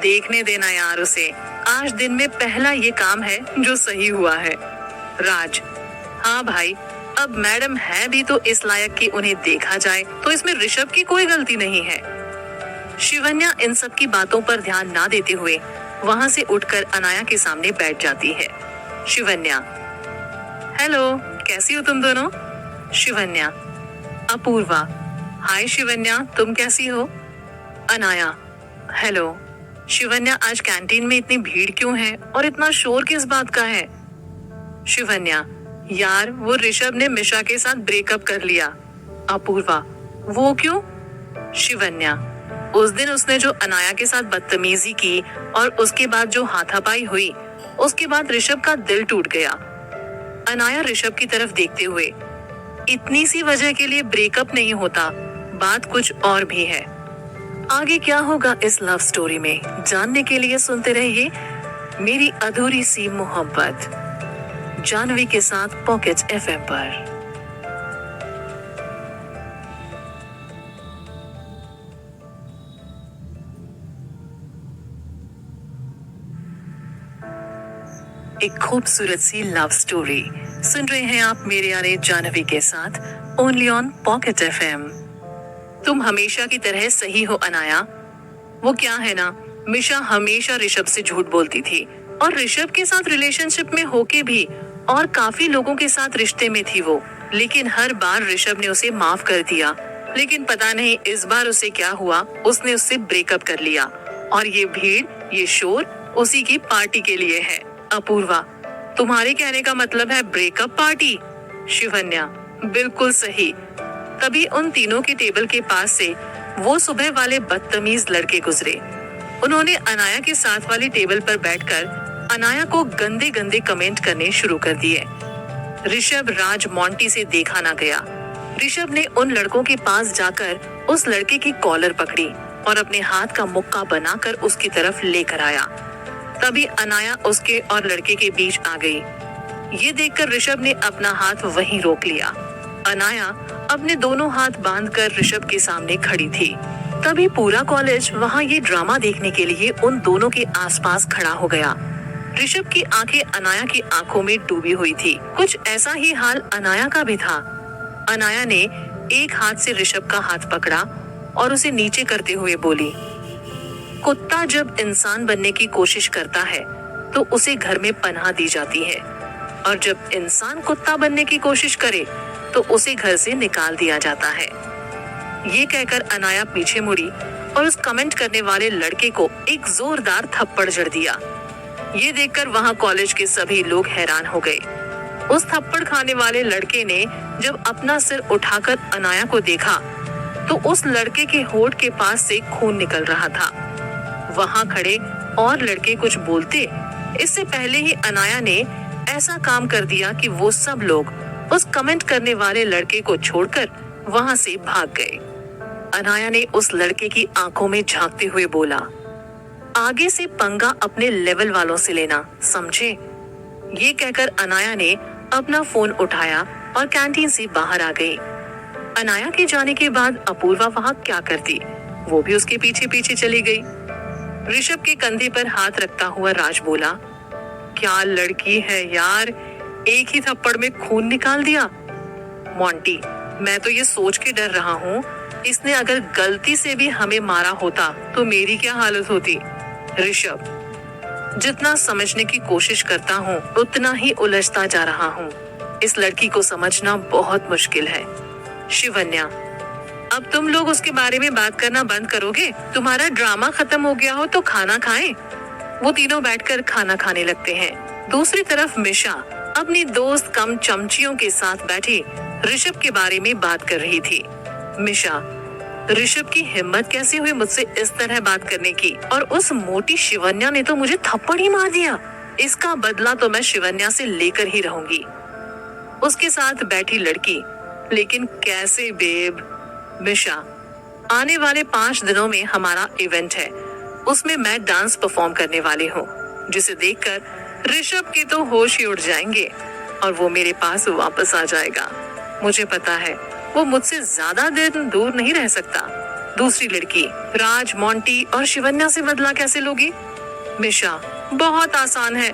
देखने देना यार उसे, आज दिन में पहला ये काम है जो सही हुआ है। राज, हाँ भाई, अब मैडम है भी तो इस लायक कि उन्हें देखा जाए, तो इसमें ऋषभ की कोई गलती नहीं है। शिवन्या इन सब की बातों पर ध्यान ना देते हुए वहां से उठकर अनाया के सामने बैठ जाती है। शिवन्या, हेलो, कैसी हो तुम दोनों? शिवन्या, अपूर्वा, हाय शिवन्या, तुम कैसी हो? अनाया, हेलो। शिवन्या, आज कैंटीन में इतनी भीड़ क्यों है और इतना शोर किस बात का है? शिवन्या, यार वो ऋषभ ने मिशा के साथ ब्रेकअप कर लिया। अपूर्वा, वो क्यों? शिवन्या, उस दिन उसने जो अनाया के साथ बदतमीजी की और उसके बाद जो हाथापाई हुई, उसके बाद ऋषभ का दिल टूट गया। अनाया ऋषभ की तरफ देखते हुए, इतनी सी वजह के लिए ब्रेकअप नहीं होता, बात कुछ और भी है। आगे क्या होगा इस लव स्टोरी में जानने के लिए सुनते रहिए मेरी अधूरी सी मोहब्बत, जानवी के साथ पॉकेट एफएम पर। एक खूबसूरत सी लव स्टोरी सुन रहे हैं आप मेरे यारे जानवी के साथ ओनली ऑन पॉकेट एफएम। तुम हमेशा की तरह सही हो अनाया। वो क्या है ना, मिशा हमेशा ऋषभ से झूठ बोलती थी और ऋषभ के साथ रिलेशनशिप में होके भी और काफी लोगों के साथ रिश्ते में थी वो, लेकिन हर बार ऋषभ ने उसे माफ कर दिया। लेकिन पता नहीं इस बार उसे क्या हुआ, उसने उससे ब्रेकअप कर लिया और ये भीड़, ये शोर उसी की पार्टी के लिए है। अपूर्वा, तुम्हारे कहने का मतलब है ब्रेकअप पार्टी? शिवन्या, बिल्कुल सही। तभी उन तीनों के टेबल के पास से वो सुबह वाले बदतमीज लड़के गुजरे। उन्होंने अनाया के साथ वाली टेबल पर बैठकर अनाया को गंदे गंदे कमेंट करने शुरू कर दिए। ऋषभ, राज, मोंटी से देखा ना गया। ऋषभ ने उन लड़कों के पास जाकर उस लड़के की कॉलर पकड़ी और अपने हाथ का मुक्का बनाकर उसकी तरफ लेकर आया। तभी अनाया उसके और लड़के के बीच आ गई। ये देखकर ऋषभ ने अपना हाथ वहीं रोक लिया। अनाया अपने दोनों हाथ बांधकर ऋषभ के सामने खड़ी थी। तभी पूरा कॉलेज वहां ये ड्रामा देखने के लिए उन दोनों के आसपास खड़ा हो गया। ऋषभ की आंखें अनाया की आंखों में डूबी हुई थी। कुछ ऐसा ही हाल अनाया का भी था। अनाया ने एक हाथ से ऋषभ का हाथ पकड़ा और उसे नीचे करते हुए बोली, कुत्ता जब इंसान बनने की कोशिश करता है तो उसे घर में पनाह दी जाती है, और जब इंसान कुत्ता बनने की कोशिश करे तो उसे घर से निकाल दिया जाता है। ये कहकर अनाया पीछे मुड़ी और उस कमेंट करने वाले लड़के को एक जोरदार थप्पड़ जड़ दिया। ये देखकर वहां कॉलेज के सभी लोग हैरान हो गए। उस थप्पड़ खाने वाले लड़के ने जब अपना सिर उठाकर अनाया को देखा तो उस लड़के के होठ के पास से खून निकल रहा था। वहां खड़े और लड़के कुछ बोलते इससे पहले ही अनाया ने ऐसा काम कर दिया कि वो सब लोग उस कमेंट करने वाले लड़के को छोड़कर वहां से भाग गए। अनाया ने उस लड़के की आंखों में झांकते हुए बोला, आगे से पंगा अपने लेवल वालों से लेना, समझे? ये कहकर अनाया ने अपना फोन उठाया और कैंटीन से बाहर आ गई। अनाया के जाने के बाद अपूर्वा वहां क्या करती, वो भी उसके पीछे पीछे चली गई। ऋषभ के कंधे पर हाथ रखता हुआ राज बोला, क्या लड़की है यार, एक ही थप्पड़ में खून निकाल दिया। मोंटी, मैं तो ये सोच के डर रहा हूँ, इसने अगर गलती से भी हमें मारा होता तो मेरी क्या हालत होती। ऋषभ, जितना समझने की कोशिश करता हूँ उतना ही उलझता जा रहा हूँ। इस लड़की को समझना बहुत मुश्किल है। शिवन्या, अब तुम लोग उसके बारे में बात करना बंद करोगे? तुम्हारा ड्रामा खत्म हो गया हो तो खाना खाएं। वो तीनों बैठकर खाना खाने लगते हैं। दूसरी तरफ मिशा अपनी दोस्त कम चमचियों के साथ बैठी ऋषभ के बारे में बात कर रही थी। मिशा, ऋषभ की हिम्मत कैसे हुई मुझसे इस तरह बात करने की, और उस मोटी शिवन्या ने तो मुझे थप्पड़ ही मार दिया। इसका बदला तो मैं शिवन्या से लेकर ही रहूंगी। उसके साथ बैठी लड़की, लेकिन कैसे बेब? मिशा, आने वाले 5 दिनों में हमारा इवेंट है, उसमें मैं डांस परफॉर्म करने वाली हूँ, जिसे देखकर ऋषभ के तो होश ही उड़ जाएंगे और वो मेरे पास वापस आ जाएगा। मुझे पता है वो मुझसे ज्यादा देर दूर नहीं रह सकता। दूसरी लड़की, राज, मोंटी और शिवन्या से बदला कैसे लोगी? मिशा, बहुत आसान है,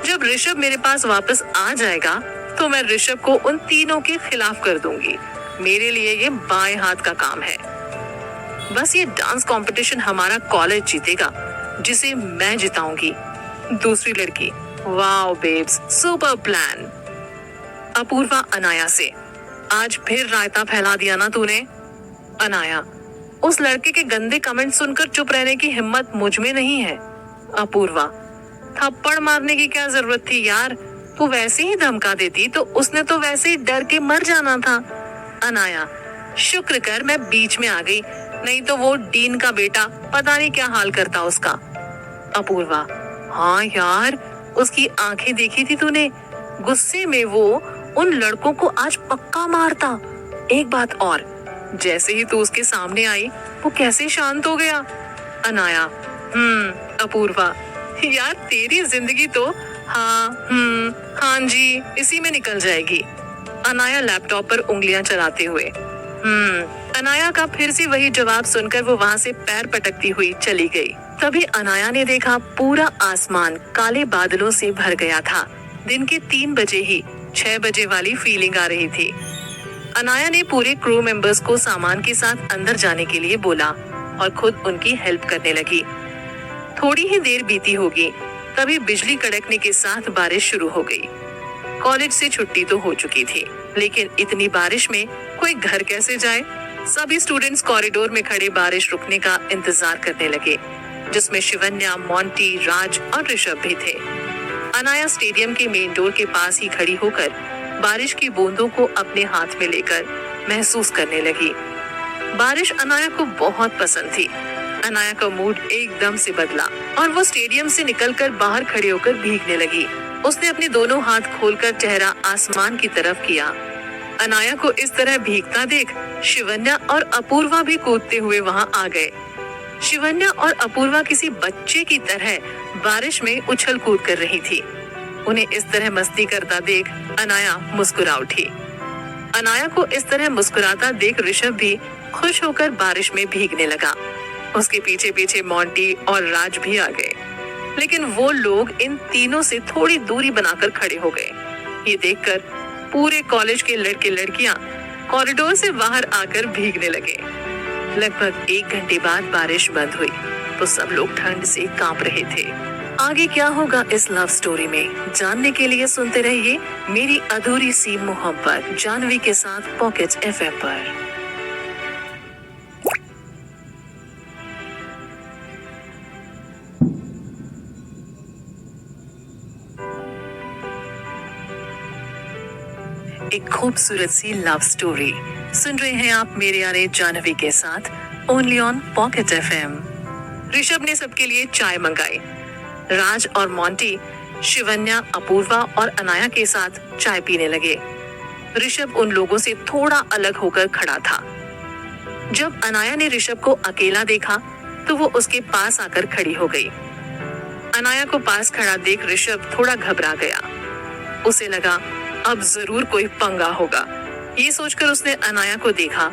जब ऋषभ मेरे पास वापस आ जाएगा तो मैं ऋषभ को उन तीनों के खिलाफ कर दूंगी। मेरे लिए ये बाएं हाथ का काम है। बस ये डांस कंपटीशन हमारा कॉलेज जीतेगा, जिसे मैं जिताऊंगी। दूसरी लड़की, wow babes, super plan. Apoorva Anaya से, आज फिर रायता फैला दिया ना तूने। अनाया, उस लड़के के गंदे कमेंट सुनकर चुप रहने की हिम्मत मुझ में नहीं है। अपूर्वा, थप्पड़ मारने की क्या जरूरत थी यार, तू वैसे ही धमका देती तो उसने तो वैसे ही डर के मर जाना था। अनाया, शुक्र कर मैं बीच में आ गई, नहीं तो वो डीन का बेटा पता नहीं क्या हाल करता उसका। अपूर्वा, हाँ यार, उसकी आंखें देखी थी तूने, गुस्से में वो उन लड़कों को आज पक्का मारता। एक बात और, जैसे ही तू उसके सामने आई वो कैसे शांत हो गया। अनाया, अपूर्वा, यार तेरी जिंदगी तो हाँ जी इसी में निकल जाएगी। अनाया लैपटॉप पर उंगलियां चलाते हुए। अनाया का फिर से वही जवाब सुनकर वो वहां से पैर पटकती हुई चली गई। तभी अनाया ने देखा पूरा आसमान काले बादलों से भर गया था। दिन के 3 बजे ही 6 बजे वाली फीलिंग आ रही थी। अनाया ने पूरे क्रू मेंबर्स को सामान के साथ अंदर जाने के लिए बोला और खुद उनकी हेल्प करने लगी। थोड़ी ही देर बीती होगी, तभी बिजली कड़कने के साथ बारिश शुरू हो गई। कॉलेज से छुट्टी तो हो चुकी थी, लेकिन इतनी बारिश में कोई घर कैसे जाए? सभी स्टूडेंट्स कॉरिडोर में खड़े बारिश रुकने का इंतजार करने लगे, जिसमें शिवन्या, मोंटी, राज और ऋषभ भी थे। अनाया स्टेडियम के मेन डोर के पास ही खड़ी होकर बारिश की बूंदों को अपने हाथ में लेकर महसूस करने लगी। बारिश अनाया को बहुत पसंद थी। अनाया का मूड एकदम से बदला और वो स्टेडियम से निकलकर बाहर खड़े होकर भीगने लगी। उसने अपने दोनों हाथ खोलकर चेहरा आसमान की तरफ किया। अनाया को इस तरह भीगता देख शिवन्या और अपूर्वा भी कूदते हुए वहां आ गए। शिवन्या और अपूर्वा किसी बच्चे की तरह बारिश में उछल कूद कर रही थी। उन्हें इस तरह मस्ती करता देख अनाया मुस्कुरा उठी। अनाया को इस तरह मुस्कुराता देख ऋषभ भी खुश होकर बारिश में भीगने लगा। उसके पीछे पीछे मोंटी और राज भी आ गए। लेकिन वो लोग इन तीनों से थोड़ी दूरी बनाकर खड़े हो गए। ये देखकर पूरे कॉलेज के लड़के लड़कियां कॉरिडोर से बाहर आकर भीगने लगे। लगभग 1 घंटे बाद बारिश बंद हुई तो सब लोग ठंड से कांप रहे थे। आगे क्या होगा इस लव स्टोरी में जानने के लिए सुनते रहिए मेरी अधूरी सी मोहब्बत जानवी के साथ पॉकेट एफएम पर। एक खूबसूरत सी लव स्टोरी सुन रहे हैं आप मेरे यारे जानवी के साथ only on pocket FM. Rishabh ने सबके लिए चाय मंगाई। राज और मोंटी शिवन्या, अपूर्वा और अनाया के साथ चाय पीने लगे। ऋषभ उन लोगों से थोड़ा अलग होकर खड़ा था। जब अनाया ने ऋषभ को अकेला देखा तो वो उसके पास आकर खड़ी हो गई। अनाया को पास खड़ा देख ऋषभ थोड़ा घबरा गया। उसे लगा अब जरूर कोई पंगा होगा। ये सोचकर उसने अनाया को देखा।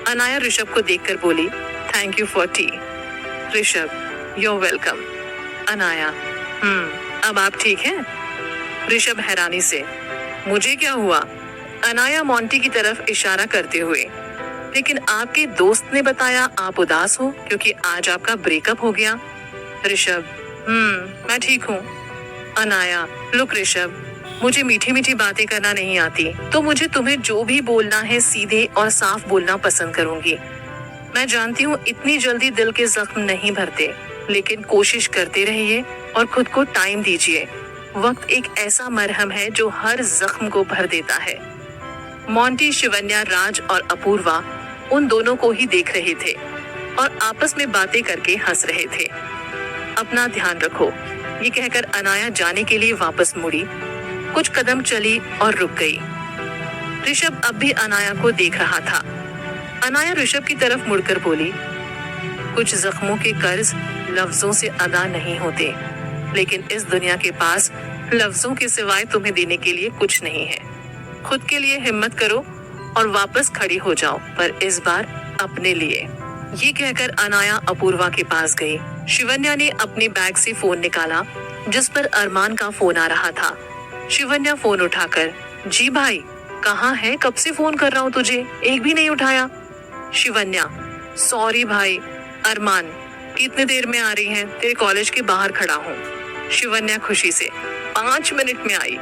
अनाया ऋषभ को देखकर बोली, thank you for T. Rishabh, you're welcome. Anaya, अब आप ठीक हैं? ऋषभ हैरानी से, मुझे क्या हुआ? अनाया मोंटी की तरफ इशारा करते हुए, लेकिन आपके दोस्त ने बताया आप उदास हो क्योंकि आज आपका ब्रेकअप हो गया। ऋषभ, मैं ठीक हूँ। अनाया, लुक ऋषभ, मुझे मीठी मीठी बातें करना नहीं आती, तो मुझे तुम्हें जो भी बोलना है सीधे और साफ बोलना पसंद करूंगी। मैं जानती हूँ इतनी जल्दी दिल के जख्म नहीं भरते, लेकिन कोशिश करते रहिए और खुद को टाइम दीजिए। वक्त एक ऐसा मरहम है जो हर जख्म को भर देता है। मोंटी, शिवन्या, राज और अपूर्वा उन दोनों को ही देख रहे थे और आपस में बातें करके हंस रहे थे। अपना ध्यान रखो, ये कहकर अनाया जाने के लिए वापस मुड़ी। कुछ कदम चली और रुक गई। ऋषभ अब भी अनाया को देख रहा था। अनाया ऋषभ की तरफ मुड़कर बोली, कुछ जख्मों के कर्ज लफ्जों से अदा नहीं होते, लेकिन इस दुनिया के पास लफ्जों के सिवाय तुम्हें देने के लिए कुछ नहीं है। खुद के लिए हिम्मत करो और वापस खड़ी हो जाओ, पर इस बार अपने लिए। ये कहकर अनाया अपूर्वा के पास गई। शिवन्या ने अपने बैग से फोन निकाला जिस पर अरमान का फोन आ रहा था। शिवन्या फोन उठाकर, जी भाई, कहाँ है? कब से फोन कर रहा हूँ तुझे, एक भी नहीं उठाया। शिवन्या, सॉरी भाई। अरमान, कितने देर में आ रही है? तेरे कॉलेज के बाहर खड़ा हूँ। शिवन्या खुशी से, 5 मिनट में आई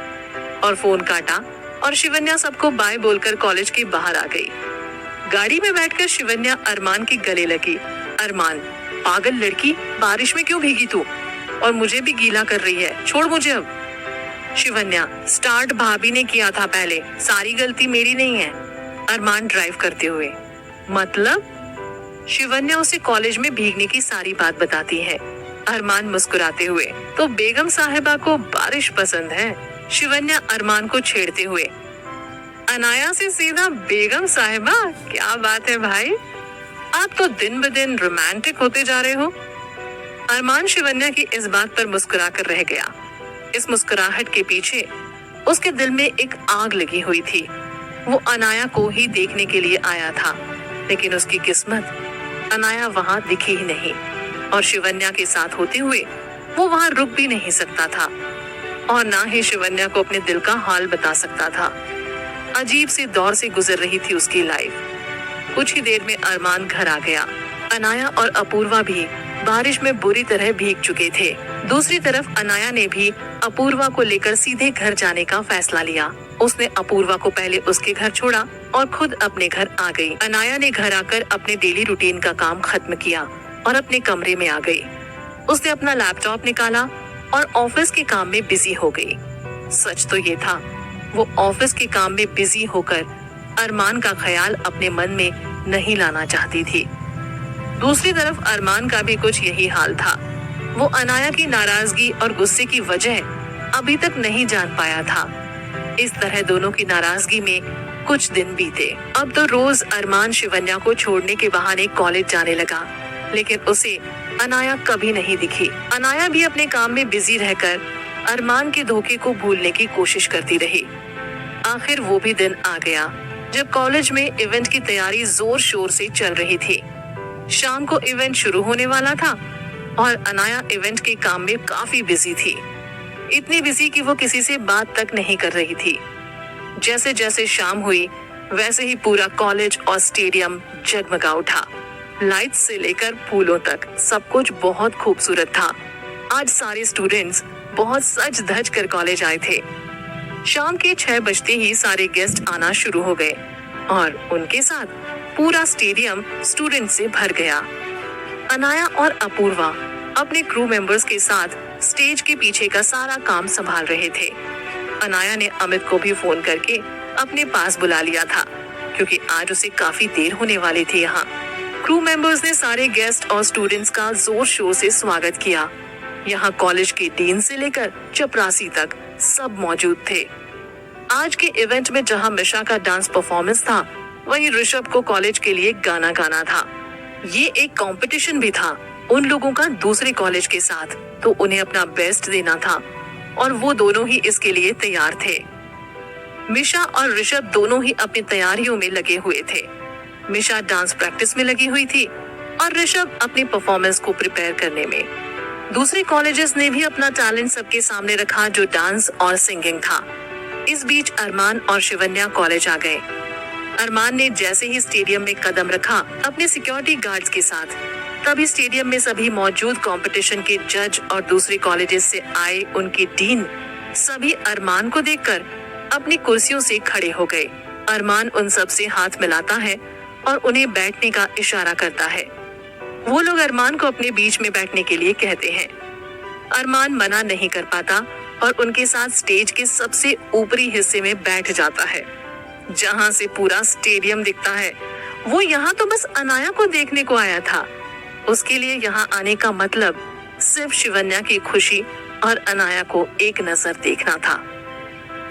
और फोन काटा और शिवन्या सबको बाय बोलकर कॉलेज के बाहर आ गई। गाड़ी में बैठकर शिवन्या अरमान के गले लगी। अरमान, पागल लड़की, बारिश में क्यों भीगी तू? और मुझे भी गीला कर रही है, छोड़ मुझे अब। शिवन्या, स्टार्ट भाभी ने किया था पहले, सारी गलती मेरी नहीं है। अरमान ड्राइव करते हुए, मतलब? शिवन्या उसे कॉलेज में भीगने की सारी बात बताती है। अरमान मुस्कुराते हुए, तो बेगम साहिबा को बारिश पसंद है। शिवन्या अरमान को छेड़ते हुए, अनाया से सीधा बेगम साहिबा, क्या बात है भाई, आप तो दिन ब दिन रोमांटिक होते जा रहे हो। अरमान शिवन्या की इस बात पर मुस्कुरा कर रह गया। इस मुस्कुराहट के पीछे उसके दिल में एक आग लगी हुई थी। वो अनाया को ही देखने के लिए आया था, लेकिन उसकी किस्मत अनाया वहां दिखी ही नहीं और शिवन्या के साथ होते हुए वो वहां रुक भी नहीं सकता था और ना ही शिवन्या को अपने दिल का हाल बता सकता था। अजीब से दौर से गुजर रही थी उसकी लाइफ। कुछ ही देर में अरमान घर आ गया। अनाया और अपूर्वा भी बारिश में बुरी तरह भीग चुके थे। दूसरी तरफ अनाया ने भी अपूर्वा को लेकर सीधे घर जाने का फैसला लिया। उसने अपूर्वा को पहले उसके घर छोड़ा और खुद अपने घर आ गई। अनाया ने घर आकर अपने डेली रूटीन का काम खत्म किया और अपने कमरे में आ गई। उसने अपना लैपटॉप निकाला और ऑफिस के काम में बिजी हो गई। सच तो ये था, वो ऑफिस के काम में बिजी होकर अरमान का ख्याल अपने मन में नहीं लाना चाहती थी। दूसरी तरफ अरमान का भी कुछ यही हाल था। वो अनाया की नाराजगी और गुस्से की वजह अभी तक नहीं जान पाया था। इस तरह दोनों की नाराजगी में कुछ दिन बीते। अब तो रोज अरमान शिवन्या को छोड़ने के बहाने कॉलेज जाने लगा, लेकिन उसे अनाया कभी नहीं दिखी। अनाया भी अपने काम में बिजी रहकर अरमान के धोखे को भूलने की कोशिश करती रही। आखिर वो भी दिन आ गया जब कॉलेज में इवेंट की तैयारी जोर शोर से चल रही थी। शाम को इवेंट शुरू होने वाला था। और अनाया इवेंट के काम में काफी बिजी थी, इतनी बिजी कि वो किसी से बात तक नहीं कर रही थी। जैसे जैसे शाम हुई वैसे ही पूरा कॉलेज और स्टेडियम जगमगा उठा। लाइट्स से लेकर फूलों तक सब कुछ बहुत खूबसूरत था। आज सारे स्टूडेंट्स बहुत सज धज कर कॉलेज आए थे। शाम के 6 बजते ही सारे गेस्ट आना शुरू हो गए और उनके साथ पूरा स्टेडियम स्टूडेंट से भर गया। अनाया और अपूर्वा अपने क्रू मेंबर्स के साथ स्टेज के पीछे का सारा काम संभाल रहे थे। अनाया ने अमित को भी फोन करके अपने पास बुला लिया था, क्योंकि आज उसे काफी देर होने वाली थी। यहाँ क्रू मेंबर्स ने सारे गेस्ट और स्टूडेंट्स का जोर शोर से स्वागत किया। यहाँ कॉलेज के डीन से लेकर चपरासी तक सब मौजूद थे। आज के इवेंट में जहाँ मिशा का डांस परफॉर्मेंस था, वहीं ऋषभ को कॉलेज के लिए गाना गाना था। ये एक कंपटीशन भी था उन लोगों का दूसरे कॉलेज के साथ, तो उन्हें अपना बेस्ट देना था और वो दोनों ही इसके लिए तैयार थे। मिशा और ऋषभ दोनों ही अपनी तैयारियों में लगे हुए थे। मिशा डांस प्रैक्टिस में लगी हुई थी और ऋषभ अपनी परफॉर्मेंस को प्रिपेयर करने में। दूसरे कॉलेजेस ने भी अपना टैलेंट सबके सामने रखा, जो डांस और सिंगिंग था। इस बीच अरमान और शिवन्या कॉलेज आ गए। अरमान ने जैसे ही स्टेडियम में कदम रखा अपने सिक्योरिटी गार्ड्स के साथ, तभी स्टेडियम में सभी मौजूद कंपटीशन के जज और दूसरे कॉलेजेस से आए उनके डीन सभी अरमान को देखकर अपनी कुर्सियों से खड़े हो गए। अरमान उन सब से हाथ मिलाता है और उन्हें बैठने का इशारा करता है। वो लोग अरमान को अपने बीच में बैठने के लिए कहते हैं। अरमान मना नहीं कर पाता और उनके साथ स्टेज के सबसे ऊपरी हिस्से में बैठ जाता है, जहां से पूरा स्टेडियम दिखता है। वो यहाँ तो बस अनाया को देखने को आया था। उसके लिए यहाँ आने का मतलब सिर्फ शिवन्या की खुशी और अनाया को एक नजर देखना था।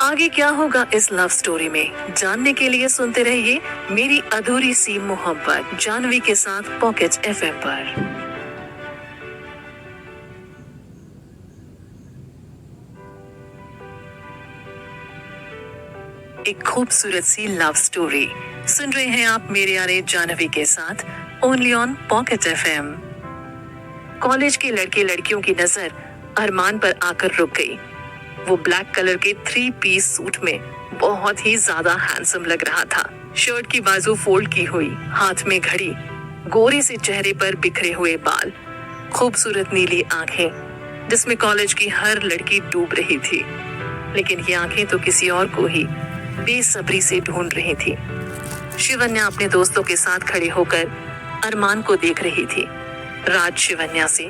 आगे क्या होगा इस लव स्टोरी में, जानने के लिए सुनते रहिए मेरी अधूरी सी मोहब्बत जानवी के साथ पॉकेट एफएम पर। एक खूबसूरत सी लव स्टोरी सुन रहे हैं आप मेरे यारे जानवी के साथ only on pocket FM. College के लड़के लड़कियों की नजर अरमान पर आकर रुक गई। वो ब्लैक कलर के 3 पीस सूट में बहुत ही ज्यादा हैंडसम लग रहा था। शर्ट की बाजू फोल्ड की हुई, हाथ में घड़ी, गोरे से चेहरे पर बिखरे हुए बाल, खूबसूरत नीली आंखें जिसमें कॉलेज की हर लड़की डूब रही थी। लेकिन ये आंखें तो किसी और को ही बेसब्री से ढूंढ रही थी। शिवन्या अपने दोस्तों के साथ खड़े होकर अरमान को देख रही थी। राज शिवन्या से,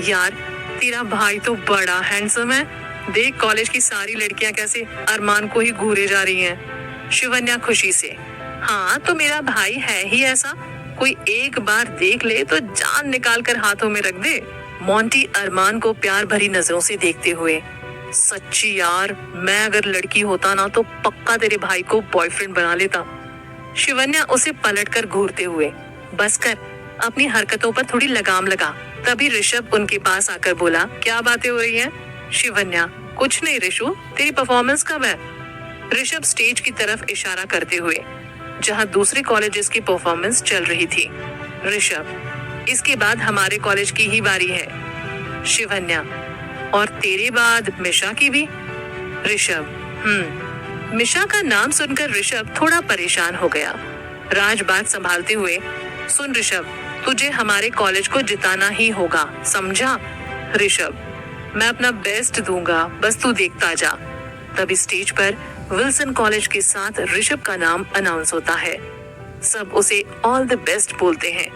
यार तेरा भाई तो बड़ा हैंडसम है, देख कॉलेज की सारी लड़कियां कैसे अरमान को ही घूरे जा रही हैं। शिवन्या खुशी से, हाँ तो मेरा भाई है ही ऐसा, कोई एक बार देख ले तो जान निकाल कर हाथों में रख दे। मोंटी अरमान को प्यार भरी नजरों से देखते हुए, सच्ची यार मैं अगर लड़की होता ना तो पक्का तेरे भाई को बॉयफ्रेंड बना लेता। शिवन्या उसे पलटकर घूरते हुए, बस कर, अपनी हरकतों पर थोड़ी लगाम लगा। तभी ऋषभ उनके पास आकर बोला, क्या बातें हो रही हैं? शिवन्या, कुछ नहीं ऋषु, तेरी परफॉर्मेंस कब है? ऋषभ स्टेज की तरफ इशारा करते हुए, जहां दूसरे कॉलेजेस की परफॉर्मेंस चल रही थी। ऋषभ, इसके बाद हमारे कॉलेज की ही बारी है। शिवन्या, और तेरे बाद मिशा की भी? ऋषभ, मिशा का नाम सुनकर ऋषभ थोड़ा परेशान हो गया। राज बात संभालते हुए, सुन ऋषभ, तुझे हमारे कॉलेज को जिताना ही होगा, समझा? ऋषभ, मैं अपना बेस्ट दूंगा, बस तू देखता जा। तभी स्टेज पर विल्सन कॉलेज के साथ ऋषभ का नाम अनाउंस होता है। सब उसे ऑल द बेस्ट बोलते हैं।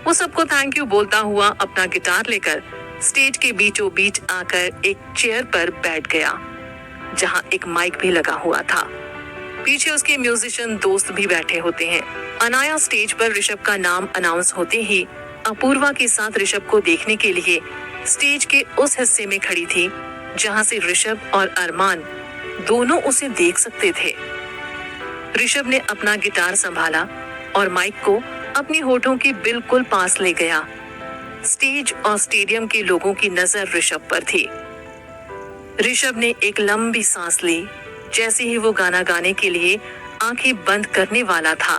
वो सबको थैंक यू बोलता हुआ अपना गिटार लेकर स्टेज के बीचों बीच आकर एक चेयर पर बैठ गया, जहां एक माइक भी लगा हुआ था। पीछे उसके म्यूजिशियन दोस्त भी बैठे होते हैं। अनाया स्टेज पर ऋषभ का नाम अनाउंस होते ही अपूर्वा के साथ ऋषभ को देखने के लिए स्टेज के उस हिस्से में खड़ी थी, जहां से ऋषभ और अरमान दोनों उसे देख सकते थे। ऋषभ ने अपना गिटार संभाला और माइक को अपने होठों के बिल्कुल पास ले गया। स्टेज और स्टेडियम के लोगों की नजर ऋषभ पर थी। ऋषभ ने एक लंबी सांस ली। जैसे ही वो गाना गाने के लिए आंखें बंद करने वाला था,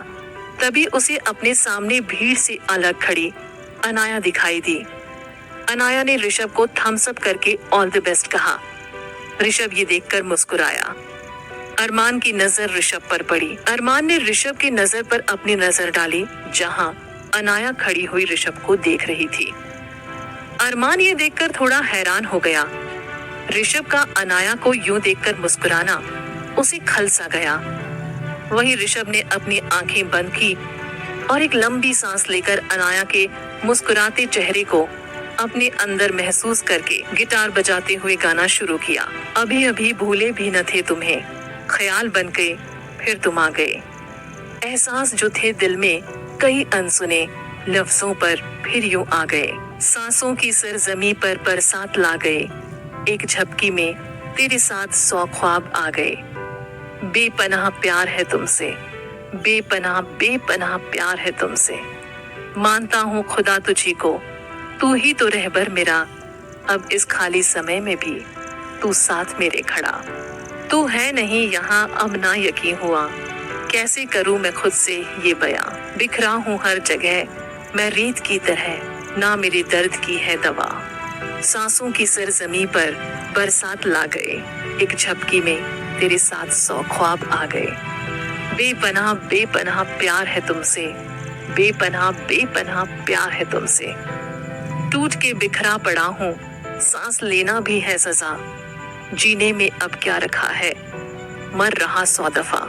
तभी उसे अपने सामने भीड़ से अलग खड़ी अनाया दिखाई दी। अनाया ने ऋषभ को थम्स अप करके ऑल द बेस्ट कहा। ऋषभ ये देखकर मुस्कुराया। अरमान की नजर ऋषभ पर पड़ी। अरमान ने ऋषभ की नजर पर अपनी नजर डाली, जहां अनाया खड़ी हुई ऋषभ को देख रही थी। अरमान ये देखकर थोड़ा हैरान हो गया। ऋषभ का अनाया को यूं देखकर मुस्कुराना उसे खल सा गया। वहीं ऋषभ ने अपनी आंखें बंद की और एक लंबी सांस लेकर अनाया के मुस्कुराते चेहरे को अपने अंदर महसूस करके गिटार बजाते हुए गाना शुरू किया। अभी अभी भूले भी न थे तुम्हें, ख्याल बन गए फिर तुम आ गए। एहसास जो थे दिल में कई अनसुने लफ्जों पर फिर यूं आ गए। सांसों की सरजमी पर बरसात ला गए, एक झपकी में तेरे साथ 100 ख्वाब आ गए। बेपनाह प्यार है तुमसे, बेपनाह बेपनाह प्यार है तुमसे। मानता हूँ खुदा तुझी को, तू ही तो रहबर मेरा। अब इस खाली समय में भी तू साथ मेरे खड़ा। तू है नहीं यहाँ अब ना यकीन हुआ, कैसे करूँ मैं खुद से ये बयां। बिखरा हूँ हर जगह मैं रेत की तरह, ना मेरे दर्द की है दवा। सांसों की सरजमी पर बरसात ला गए, एक झपकी में तेरे साथ 100 ख्वाब आ गए। बेपनाह बेपनाह प्यार है तुमसे, बेपनाह बेपनाह प्यार है तुमसे। टूट के बिखरा पड़ा हूँ, सांस लेना भी है सजा। जीने में अब क्या रखा है, मर रहा 100 दफा।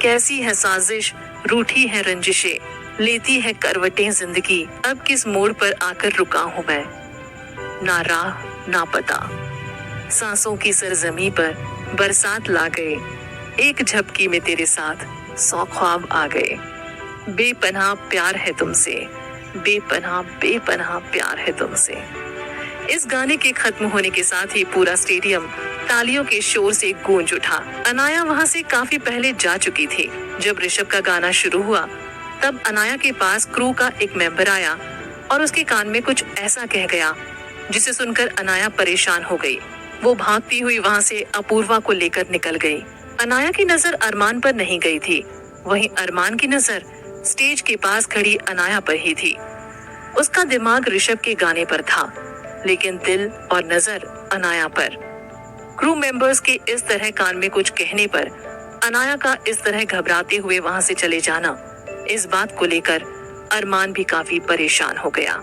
कैसी है साजिश, रूठी है रंजिशें, लेती है करवटें जिंदगी। अब किस मोड़ पर आकर रुका हूँ मैं, ना राह ना पता। सांसों की सरजमी पर बरसात ला गए, एक झपकी में तेरे साथ 100 ख्वाब आ गए। बेपनाह प्यार है तुमसे, बेपनाह बेपनाह प्यार है तुमसे। इस गाने के खत्म होने के साथ ही पूरा स्टेडियम तालियों के शोर से गूंज उठा। अनाया वहां से काफी पहले जा चुकी थी। जब ऋषभ का गाना शुरू हुआ तब अनाया के पास क्रू का एक मेंबर आया और उसके कान में कुछ ऐसा कह गया जिसे सुनकर अनाया परेशान हो गई। वो भागती हुई वहां से अपूर्वा को लेकर निकल गई। अनाया की नजर अरमान पर नहीं गई थी, वहीं अरमान की नजर स्टेज के पास खड़ी अनाया पर ही थी। उसका दिमाग ऋषभ के गाने पर था, लेकिन दिल और नजर अनाया पर। क्रू मेंबर्स के इस तरह कान में कुछ कहने पर अनाया का इस तरह घबराते हुए वहां से चले जाना, इस बात को लेकर अरमान भी काफी परेशान हो गया।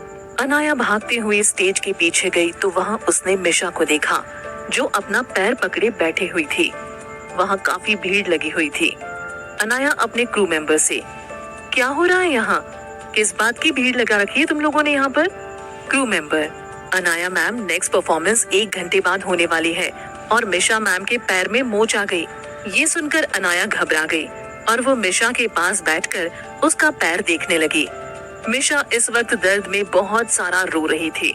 अनाया भागते हुए स्टेज के पीछे गई तो वहां उसने मिशा को देखा, जो अपना पैर पकड़े बैठे हुई थी। वहां काफी भीड़ लगी हुई थी। अनाया अपने क्रू मेंबर से, क्या हो रहा है यहाँ, किस बात की भीड़ लगा रखी है तुम लोगों ने यहाँ पर? Crew member, Anaya ma'am next performance 1 घंटे बाद होने वाली है और मिशा मैम के पैर में मोच आ गई। ये सुनकर अनाया घबरा गई और वो मिशा के पास बैठकर उसका पैर देखने लगी। मिशा इस वक्त दर्द में बहुत सारा रो रही थी।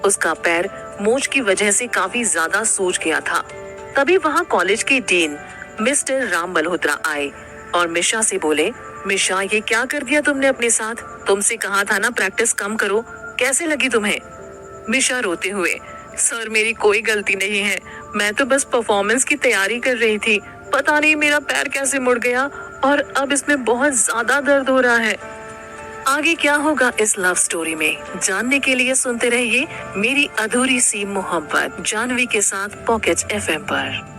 उसका पैर मोच की वजह से काफी ज्यादा सूज गया था। तभी वहाँ कॉलेज के डीन मिस्टर राम मल्होत्रा आए और मिशा से बोले, मिशा ये क्या कर दिया तुमने अपने साथ? तुमसे कहा था ना प्रैक्टिस कम करो, कैसे लगी तुम्हें? मिशा रोते हुए, सर मेरी कोई गलती नहीं है, मैं तो बस परफॉर्मेंस की तैयारी कर रही थी। पता नहीं मेरा पैर कैसे मुड़ गया और अब इसमें बहुत ज्यादा दर्द हो रहा है। आगे क्या होगा इस लव स्टोरी में जानने के लिए सुनते रहिए मेरी अधूरी सी मोहब्बत जानवी के साथ पॉकेट एफएम पर।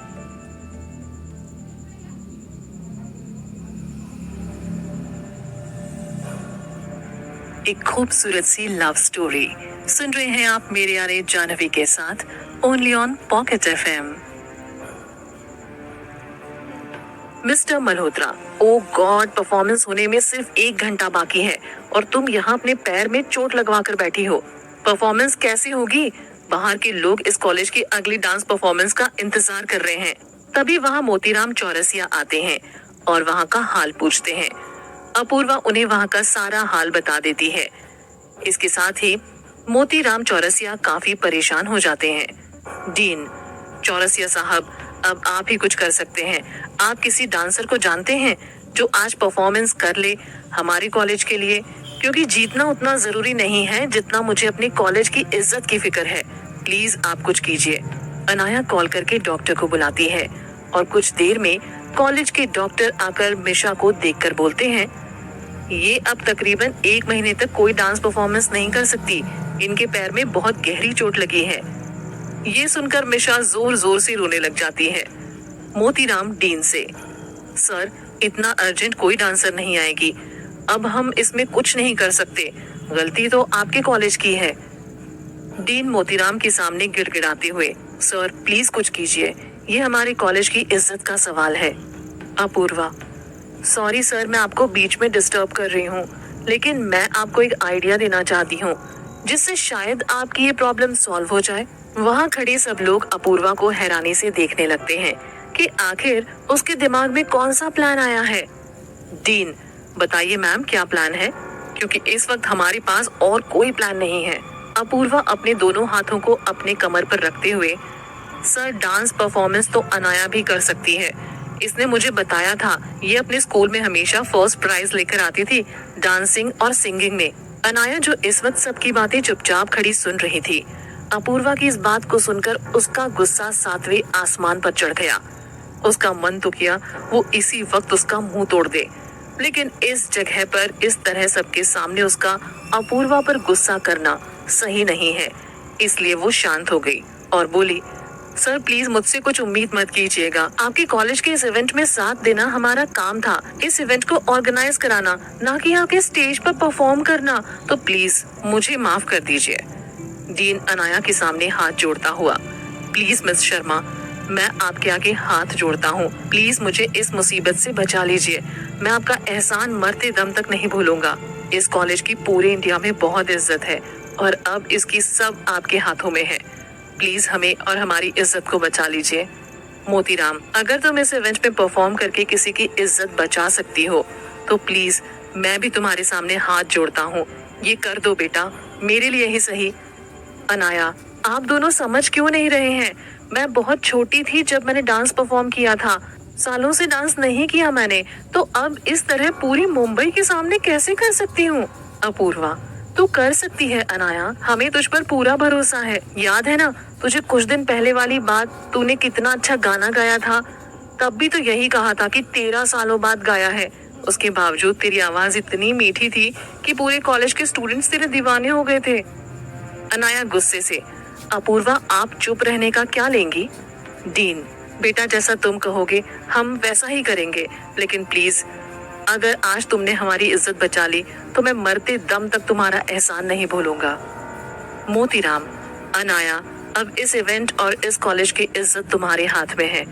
एक खूबसूरत सी लव स्टोरी सुन रहे हैं आप मेरे यारे जानवी के साथ only on pocket FM. Mister Malhotra, oh god, performance होने में सिर्फ 1 घंटा बाकी है और तुम यहाँ अपने पैर में चोट लगवा कर बैठी हो। परफॉर्मेंस कैसे होगी? बाहर के लोग इस कॉलेज की अगली डांस परफॉर्मेंस का इंतजार कर रहे हैं। तभी वहाँ मोतीराम चौरसिया आते हैं और वहाँ का हाल पूछते हैं। अपूर्वा उन्हें वहाँ का सारा हाल बता देती है। इसके साथ ही मोतीराम चौरसिया काफी परेशान हो जाते हैं। डीन, चौरसिया साहब, अब आप ही कुछ कर सकते हैं। आप किसी डांसर को जानते हैं जो आज परफॉर्मेंस कर ले हमारे कॉलेज के लिए? क्योंकि जीतना उतना जरूरी नहीं है जितना मुझे अपने कॉलेज की इज्जत की फिक्र है। प्लीज आप कुछ कीजिए। अनाया कॉल करके डॉक्टर को बुलाती है और कुछ देर में कॉलेज के डॉक्टर आकर मिशा को देखकर बोलते हैं, ये अब तकरीबन 1 महीने तक कोई डांस परफॉर्मेंस नहीं कर सकती। इनके पैर में बहुत गहरी चोट लगी है। ये सुनकर मिशा जोर जोर से रोने लग जाती है। मोतीराम डीन से, सर इतना अर्जेंट कोई डांसर नहीं आएगी, अब हम इसमें कुछ नहीं कर सकते, गलती तो आपके कॉलेज की है। डीन मोतीराम के सामने गिड़गिड़ाते हुए, सर प्लीज कुछ कीजिए, ये हमारे कॉलेज की इज्जत का सवाल है। अपूर्वा, सॉरी सर, मैं आपको बीच में डिस्टर्ब कर रही हूँ, लेकिन मैं आपको एक आइडिया देना चाहती हूँ जिससे शायद आपकी ये प्रॉब्लम सॉल्व हो जाए। वहाँ खड़े सब लोग अपूर्वा को हैरानी से देखने लगते हैं कि आखिर उसके दिमाग में कौन सा प्लान आया है। डीन, बताइए मैम क्या प्लान है, क्योंकि इस वक्त हमारे पास और कोई प्लान नहीं है। अपूर्वा अपने दोनों हाथों को अपने कमर पर रखते हुए, सर डांस परफॉर्मेंस तो अनाया भी कर सकती है, इसने मुझे बताया था, ये अपने स्कूल में हमेशा फर्स्ट प्राइज लेकर आती थी डांसिंग और सिंगिंग में। अनाया जो इस वक्त सबकी बातें चुपचाप खड़ी सुन रही थी, अपूर्वा की इस बात को सुनकर उसका गुस्सा 7वें आसमान पर चढ़ गया। उसका मन तो किया वो इसी वक्त उसका मुंह तोड़ दे, लेकिन इस जगह पर इस तरह सबके सामने उसका अपूर्वा पर गुस्सा करना सही नहीं है, इसलिए वो शांत हो गई और बोली, सर प्लीज मुझसे कुछ उम्मीद मत कीजिएगा, आपके कॉलेज के इस इवेंट में साथ देना हमारा काम था, इस इवेंट को ऑर्गेनाइज कराना, ना कि आके स्टेज पर परफॉर्म करना, तो प्लीज मुझे माफ कर दीजिए। डीन अनाया के सामने हाथ जोड़ता हुआ, प्लीज मिस शर्मा, मैं आपके आगे हाथ जोड़ता हूँ, प्लीज मुझे इस मुसीबत से बचा लीजिए, मैं आपका एहसान मरते दम तक नहीं भूलूंगा। इस कॉलेज की पूरे इंडिया में बहुत इज्जत है और अब इसकी सब आपके हाथों में है, प्लीज हमें और हमारी इज्जत को बचा लीजिए। मोतीराम, अगर तुम इस इवेंट में परफॉर्म करके किसी की इज्जत बचा सकती हो तो प्लीज मैं भी तुम्हारे सामने हाथ जोड़ता हूँ, ये कर दो बेटा, मेरे लिए ही सही। अनाया, आप दोनों समझ क्यों नहीं रहे हैं, मैं बहुत छोटी थी जब मैंने डांस परफॉर्म किया था, सालों से डांस नहीं किया मैंने, तो अब इस तरह पूरी मुंबई के सामने कैसे कर सकती हूँ। अपूर्वा, तू कर सकती है अनाया, हमें तुझ पर पूरा भरोसा है, याद है ना तुझे कुछ दिन पहले वाली बात, तूने कितना अच्छा गाना गाया था, तब भी तो यही कहा था कि 13 सालों बाद गाया है, उसके बावजूद तेरी आवाज इतनी मीठी थी कि पूरे कॉलेज के स्टूडेंट्स तेरे दीवाने हो गए थे। अनाया गुस्से से, अपूर्वा आप चुप रहने का क्या लेंगी। डीन, बेटा जैसा तुम कहोगे हम वैसा ही करेंगे, लेकिन प्लीज अगर आज तुमने हमारी इज्जत बचा ली तो मैं मरते दम तक तुम्हारा एहसान नहीं भूलूंगा। मोतीराम, अनाया, अब इस इवेंट और इस कॉलेज की इज्जत तुम्हारे हाथ में है,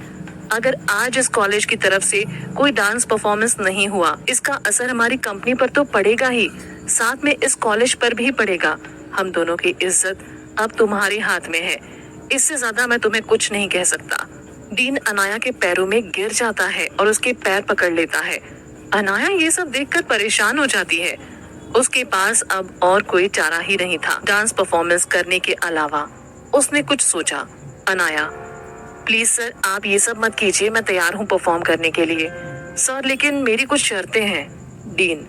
अगर आज इस कॉलेज की तरफ से कोई डांस परफॉर्मेंस नहीं हुआ, इसका असर हमारी कंपनी पर तो पड़ेगा ही, साथ में इस कॉलेज पर भी पड़ेगा। हम दोनों की इज्जत अब तुम्हारे हाथ में है, इससे ज्यादा मैं तुम्हें कुछ नहीं कह सकता। डीन अनाया के पैरों में गिर जाता है और उसके पैर पकड़ लेता है। अनाया ये सब देखकर परेशान हो जाती है, उसके पास अब और कोई चारा ही नहीं था डांस परफॉर्मेंस करने के अलावा। उसने कुछ सोचा, अनाया, प्लीज सर आप ये सब मत कीजिए, मैं तैयार हूँ परफॉर्म करने के लिए। सर लेकिन मेरी कुछ शर्तें हैं। डीन,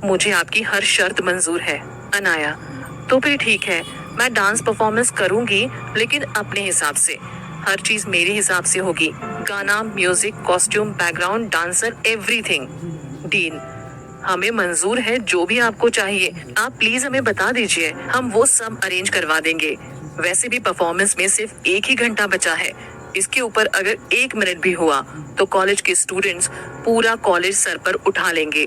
मुझे आपकी हर शर्त मंजूर है। अनाया, तो फिर ठीक है, मैं डांस परफॉर्मेंस करूंगी लेकिन अपने हिसाब से, हर चीज मेरे हिसाब से होगी, गाना, music, costume, background, dancer, everything. Dean, हमें मंजूर है जो भी आपको चाहिए, आप प्लीज हमें बता दीजिए, हम वो सब अरेंज करवा देंगे। वैसे भी परफॉर्मेंस में सिर्फ 1 ही घंटा बचा है, इसके ऊपर अगर 1 मिनट भी हुआ तो कॉलेज के स्टूडेंट्स पूरा कॉलेज सर पर उठा लेंगे।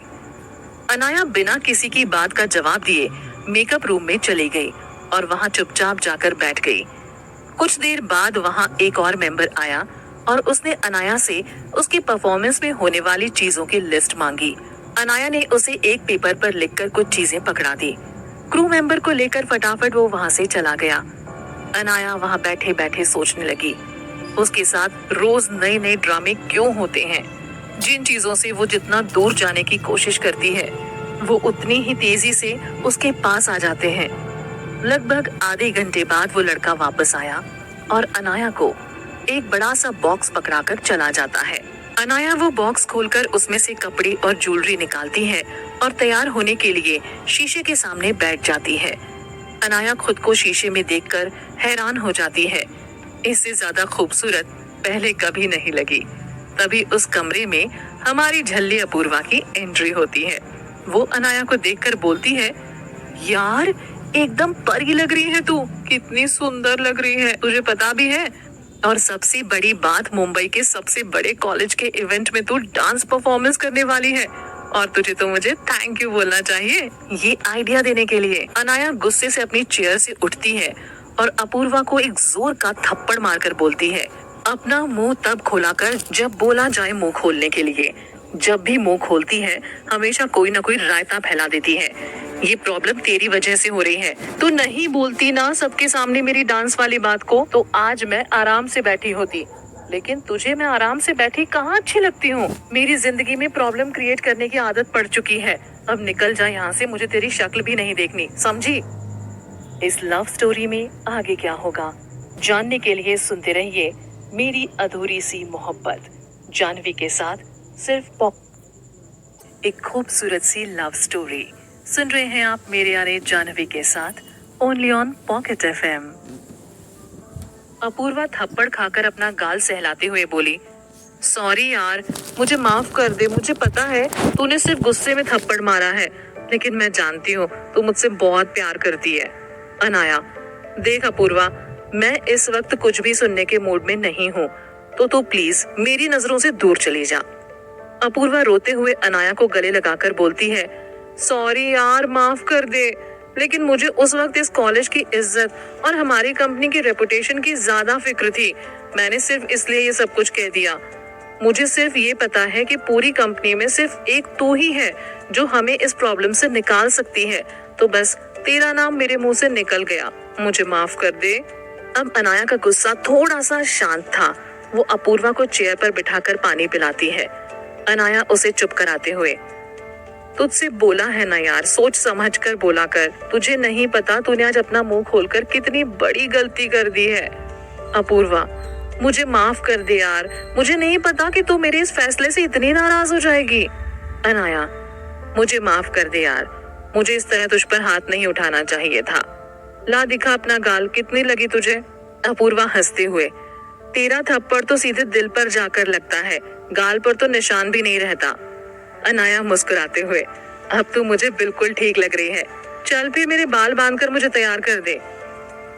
अनाया बिना किसी की बात का जवाब दिए मेकअप रूम में चली गई और वहां चुपचाप जाकर बैठ गई। कुछ देर बाद वहां एक और मेंबर आया और उसने अनाया से उसकी परफॉर्मेंस में होने वाली चीजों की लिस्ट मांगी। अनाया ने उसे एक पेपर पर लिखकर कुछ चीजें पकड़ा दी। क्रू मेंबर को लेकर फटाफट वो वहां से चला गया। अनाया वहां बैठे बैठे सोचने लगी, उसके साथ रोज नए नए ड्रामे क्यों होते हैं। जिन चीजों से वो जितना दूर जाने की कोशिश करती है वो उतनी ही तेजी से उसके पास आ जाते हैं। लगभग आधे घंटे बाद वो लड़का वापस आया और अनाया को एक बड़ा सा बॉक्स पकड़ाकर चला जाता है। अनाया वो बॉक्स खोलकर उसमें से कपड़े और ज्वेलरी निकालती है और तैयार होने के लिए शीशे के सामने बैठ जाती है। अनाया खुद को शीशे में देखकर हैरान हो जाती है, इससे ज्यादा खूबसूरत पहले कभी नहीं लगी। तभी उस कमरे में हमारी झल्ली अपूर्वा की एंट्री होती है। वो अनाया को देखकर बोलती है, यार एकदम परी लग रही है तू, कितनी सुंदर लग रही है, तुझे पता भी है? और सबसे बड़ी बात, मुंबई के सबसे बड़े कॉलेज के इवेंट में तू डांस परफॉर्मेंस करने वाली है, और तुझे तो मुझे थैंक यू बोलना चाहिए ये आइडिया देने के लिए। अनाया गुस्से से अपनी चेयर से उठती है और अपूर्वा को एक जोर का थप्पड़ मारकर बोलती है, अपना मुंह तब खोला कर जब बोला जाए मुंह खोलने के लिए। जब भी मुंह खोलती है हमेशा कोई ना कोई रायता फैला देती है। ये प्रॉब्लम तेरी वजह से हो रही है। तू नहीं बोलती ना सबके सामने मेरी डांस वाली बात को, तो आज मैं आराम से बैठी होती। लेकिन तुझे मैं आराम से बैठी कहाँ अच्छी लगती हूँ? मेरी जिंदगी में प्रॉब्लम क्रिएट करने की आदत पड़ चुकी है। अब निकल जा यहाँ से, मुझे तेरी शक्ल भी नहीं देखनी, समझी? इस लव स्टोरी में आगे क्या होगा जानने के लिए सुनते रहिए मेरी अधूरी सी मोहब्बत, जानवी के साथ सिर्फ पॉप। एक खूबसूरत सी लव स्टोरी सुन रहे हैं आप मेरे यारे जानवी के साथ, only on pocket FM। Apoorva थप्पड़ खाकर अपना गाल सहलाते हुए बोली, सॉरी यार, मुझे माफ कर दे। मुझे पता है तूने सिर्फ गुस्से में थप्पड़ मारा है, लेकिन मैं जानती हूँ तू मुझसे बहुत प्यार करती है। अनाया, देख अपूर्वा, मैं इस वक्त कुछ भी सुनने के मूड में नहीं हूँ, तो तू प्लीज मेरी नजरों से दूर चली जा। अपूर्वा रोते हुए अनाया को गले लगाकर बोलती है, सॉरी यार, माफ कर दे, लेकिन मुझे उस वक्त इस कॉलेज की इज्जत और हमारी कंपनी की रेपुटेशन की ज्यादा फिक्र थी। मैंने सिर्फ इसलिए ये सब कुछ कह दिया। मुझे सिर्फ ये पता है कि पूरी कंपनी में सिर्फ एक तू ही है जो हमें इस प्रॉब्लम से निकाल सकती है, तो बस तेरा नाम मेरे मुंह से निकल गया, मुझे माफ कर दे। अब अनाया का गुस्सा थोड़ा सा शांत था। वो अपूर्वा को चेयर पर बिठाकर पानी पिलाती है। अनाया उसे चुप कराते हुए, तुझसे बोला है ना यार, सोच समझ कर बोला कर। तुझे नहीं पता तूने आज अपना मुंह खोलकर कितनी बड़ी गलती कर दी है। अपूर्वा, मुझे माफ कर दे यार, मुझे नहीं पता कि तू मेरे इस फैसले से इतनी नाराज हो जाएगी। अनाया, मुझे माफ कर दे यार, मुझे इस तरह तुझ पर हाथ नहीं उठाना चाहिए था। ला दिखा अपना गाल, कितनी लगी तुझे? अपूर्वा हंसते हुए, तेरा थप्पड़ तो सीधे दिल पर जाकर लगता है, गाल पर तो निशान भी नहीं रहता। अनाया मुस्कुराते हुए, अब तू मुझे बिल्कुल ठीक लग रही है, चल फिर मेरे बाल बांधकर मुझे तैयार कर दे।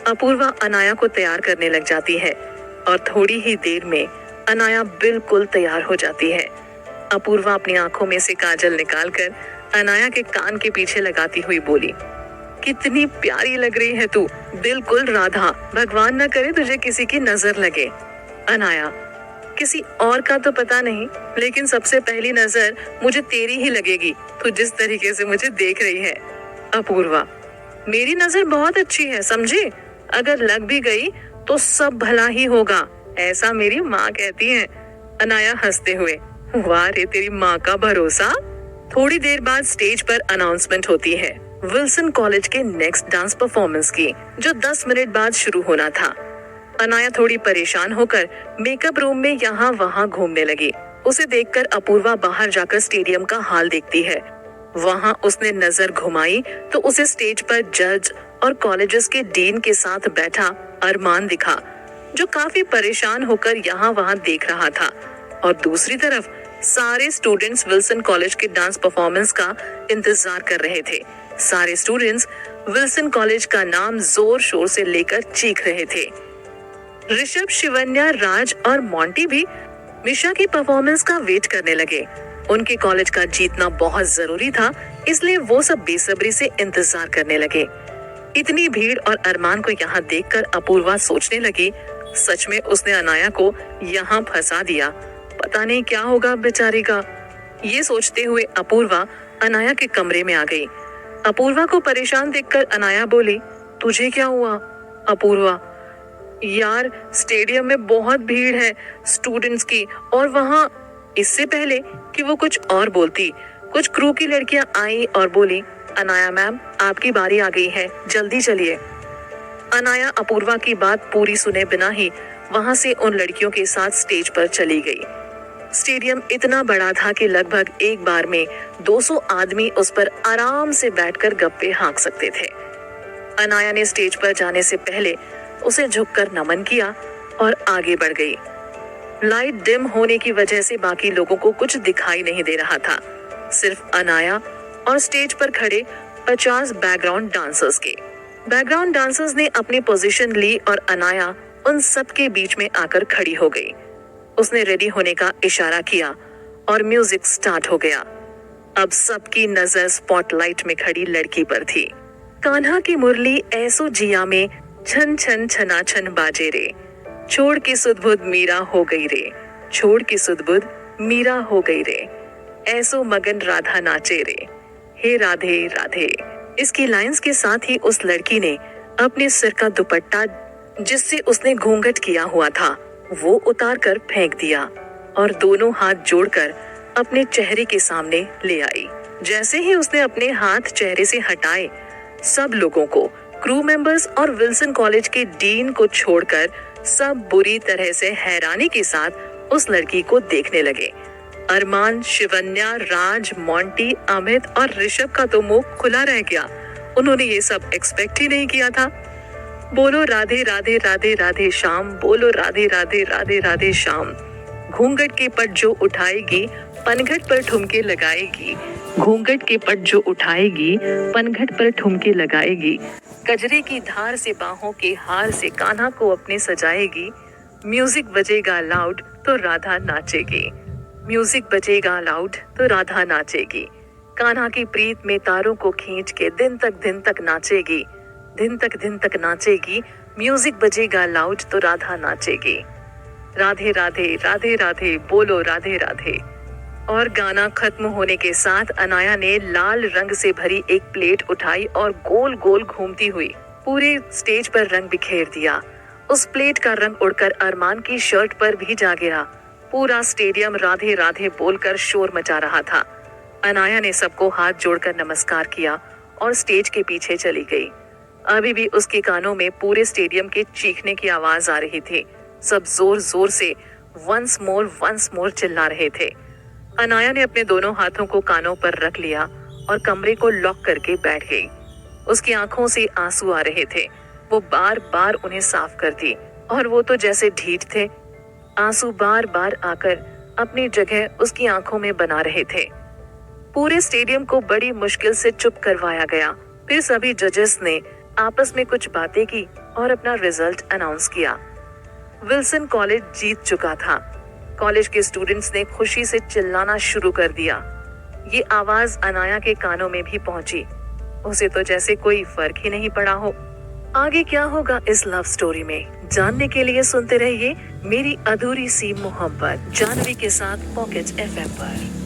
अपूर्वा अनाया को तैयार करने लग जाती है और थोड़ी ही देर में अनाया बिल्कुल तैयार हो जाती है। अपूर्वा अपनी आंखों में से काजल निकालकर अनाया के कान के पीछे लगाती हुई बोली, कितनी प्यारी लग रही है तू, बिल्कुल राधा, भगवान न करे तुझे किसी की नजर लगे। अनाया, किसी और का तो पता नहीं, लेकिन सबसे पहली नजर मुझे तेरी ही लगेगी, तू जिस तरीके से मुझे देख रही है। अपूर्वा, मेरी नजर बहुत अच्छी है, समझी? अगर लग भी गई तो सब भला ही होगा, ऐसा मेरी माँ कहती है। अनाया हंसते हुए, वाह रे तेरी माँ का भरोसा। थोड़ी देर बाद स्टेज पर अनाउंसमेंट होती है विल्सन कॉलेज के नेक्स्ट डांस परफॉर्मेंस की, जो 10 मिनट बाद शुरू होना था। अनाया थोड़ी परेशान होकर मेकअप रूम में यहाँ वहाँ घूमने लगी। उसे देखकर अपूर्वा बाहर जाकर स्टेडियम का हाल देखती है। वहाँ उसने नजर घुमाई तो उसे स्टेज पर जज और कॉलेजेस के डीन के साथ बैठा अरमान दिखा, जो काफी परेशान होकर यहाँ वहाँ देख रहा था। और दूसरी तरफ सारे स्टूडेंट्स विल्सन कॉलेज के डांस परफॉर्मेंस का इंतजार कर रहे थे। सारे स्टूडेंट्स विल्सन कॉलेज का नाम जोर शोर से लेकर चीख रहे थे। ऋषभ, शिवन्या, राज और मोंटी भी मिशा की परफॉर्मेंस का वेट करने लगे। उनके कॉलेज का जीतना बहुत जरूरी था, इसलिए वो सब बेसब्री से इंतजार करने लगे। इतनी भीड़ और अरमान को यहाँ देखकर अपूर्वा सोचने लगी, सच में उसने अनाया को यहाँ फंसा दिया, पता नहीं क्या होगा बेचारी का। ये सोचते हुए अपूर्वा अनाया के कमरे में आ गई। अपूर्वा को परेशान देखकर अनाया बोली, तुझे क्या हुआ? अपूर्वा, यार स्टेडियम में बहुत भीड़ है स्टूडेंट्स की, और वहाँ। इससे पहले कि वो कुछ और बोलती, कुछ क्रू की लड़कियां आई और बोली, अनाया मैम, आपकी बारी आ गई है, जल्दी चलिए। अनाया अपूर्वा की बात पूरी सुने बिना ही वहां से उन लड़कियों के साथ स्टेज पर चली गई। स्टेडियम इतना बड़ा था कि लगभग एक बार में 200 आदमी उस पर आराम से बैठकर गप्पे हाँक सकते थे। अनाया ने स्टेज पर जाने से पहले उसे झुककर नमन किया और आगे बढ़ गई। लाइट डिम होने की वजह से बाकी लोगों को कुछ दिखाई नहीं दे रहा था, सिर्फ अनाया और स्टेज पर खड़े 50 बैकग्राउंड डांसर्स के। बैकग्राउंड डांसर्स ने अपनी पोजीशन ली और अनाया उन सब के बीच में आकर खड़ी हो गई। उसने रेडी होने का इशारा किया और म्यूजिक स्टार्ट हो गया। अब सबकी नजर स्पॉटलाइट में खड़ी लड़की पर थी। कान्हा की मुरली ऐसो जिया में छन छन छना छन बाजे रे, छोड़ के सुध-बुध मीरा हो गई रे, छोड़ के सुध-बुध मीरा हो गई रे, ऐसो मगन राधा नाचे रे, हे राधे राधे। इसकी लाइंस के साथ ही उस लड़की ने अपने सिर का दुपट्टा जिससे उसने घूंघट किया हुआ था वो उतार कर फेंक दिया और दोनों हाथ जोड़कर अपने चेहरे के सामने ले आई। जैसे ही उसने अपने हाथ चेहरे से हटाए, सब लोगों को, क्रू मेंबर्स और विल्सन कॉलेज के डीन को छोड़कर सब बुरी तरह से हैरानी के साथ उस लड़की को देखने लगे। अरमान, शिवन्या, राज, मोंटी, अमित और ऋषभ का तो मुंह खुला रह गया। उन्होंने ये सब एक्सपेक्ट ही नहीं किया था। बोलो राधे राधे राधे राधे श्याम, बोलो राधे राधे राधे राधे श्याम। घूंघट के पट जो उठाएगी पनघट पर ठुमके लगाएगी, घूंघट के पट जो उठाएगी पनघट पर ठुमके लगाएगी, कजरे की धार से बाहों के हार से कान्हा को अपने सजाएगी। म्यूजिक बजेगा लाउड तो राधा नाचेगी, म्यूजिक बजेगा लाउड तो राधा नाचेगी। कान्हा की प्रीत में तारों को खींच के दिन तक नाचेगी, दिन तक नाचेगी। म्यूजिक बजेगा लाउड तो राधा नाचेगी। राधे राधे राधे राधे, बोलो राधे राधे। और गाना खत्म होने के साथ अनाया ने लाल रंग से भरी एक प्लेट उठाई और गोल गोल घूमती हुई पूरे स्टेज पर रंग बिखेर दिया। उस प्लेट का रंग उड़कर अरमान की शर्ट पर भी जा गिरा। पूरा स्टेडियम राधे राधे बोलकर शोर मचा रहा था। अनाया ने सबको हाथ जोड़कर नमस्कार किया और स्टेज के पीछे चली गई। अभी भी उसके कानों में पूरे स्टेडियम के चीखने की आवाज आ रही थी। सब जोर जोर से वंस मोर चिल्ला रहे थे। अनाया ने अपने दोनों हाथों को कानों पर रख लिया और कमरे को लॉक करके बैठ गई। उसकी आंखों से आंसू आ रहे थे। वो बार बार उन्हें साफ करती और वो तो जैसे ढीठ थे। आंसू बार बार आकर अपनी जगह उसकी आंखों में बना रहे थे। पूरे स्टेडियम को बड़ी मुश्किल से चुप करवाया गया। फिर सभी जजेस ने आपस में कुछ बातें की और अपना रिजल्ट अनाउंस किया। विल्सन कॉलेज जीत चुका था। कॉलेज के स्टूडेंट्स ने खुशी से चिल्लाना शुरू कर दिया। ये आवाज अनाया के कानों में भी पहुंची। उसे तो जैसे कोई फर्क ही नहीं पड़ा हो। आगे क्या होगा इस लव स्टोरी में जानने के लिए सुनते रहिए मेरी अधूरी सी मोहब्बत, जानवी के साथ पॉकेट FM पर।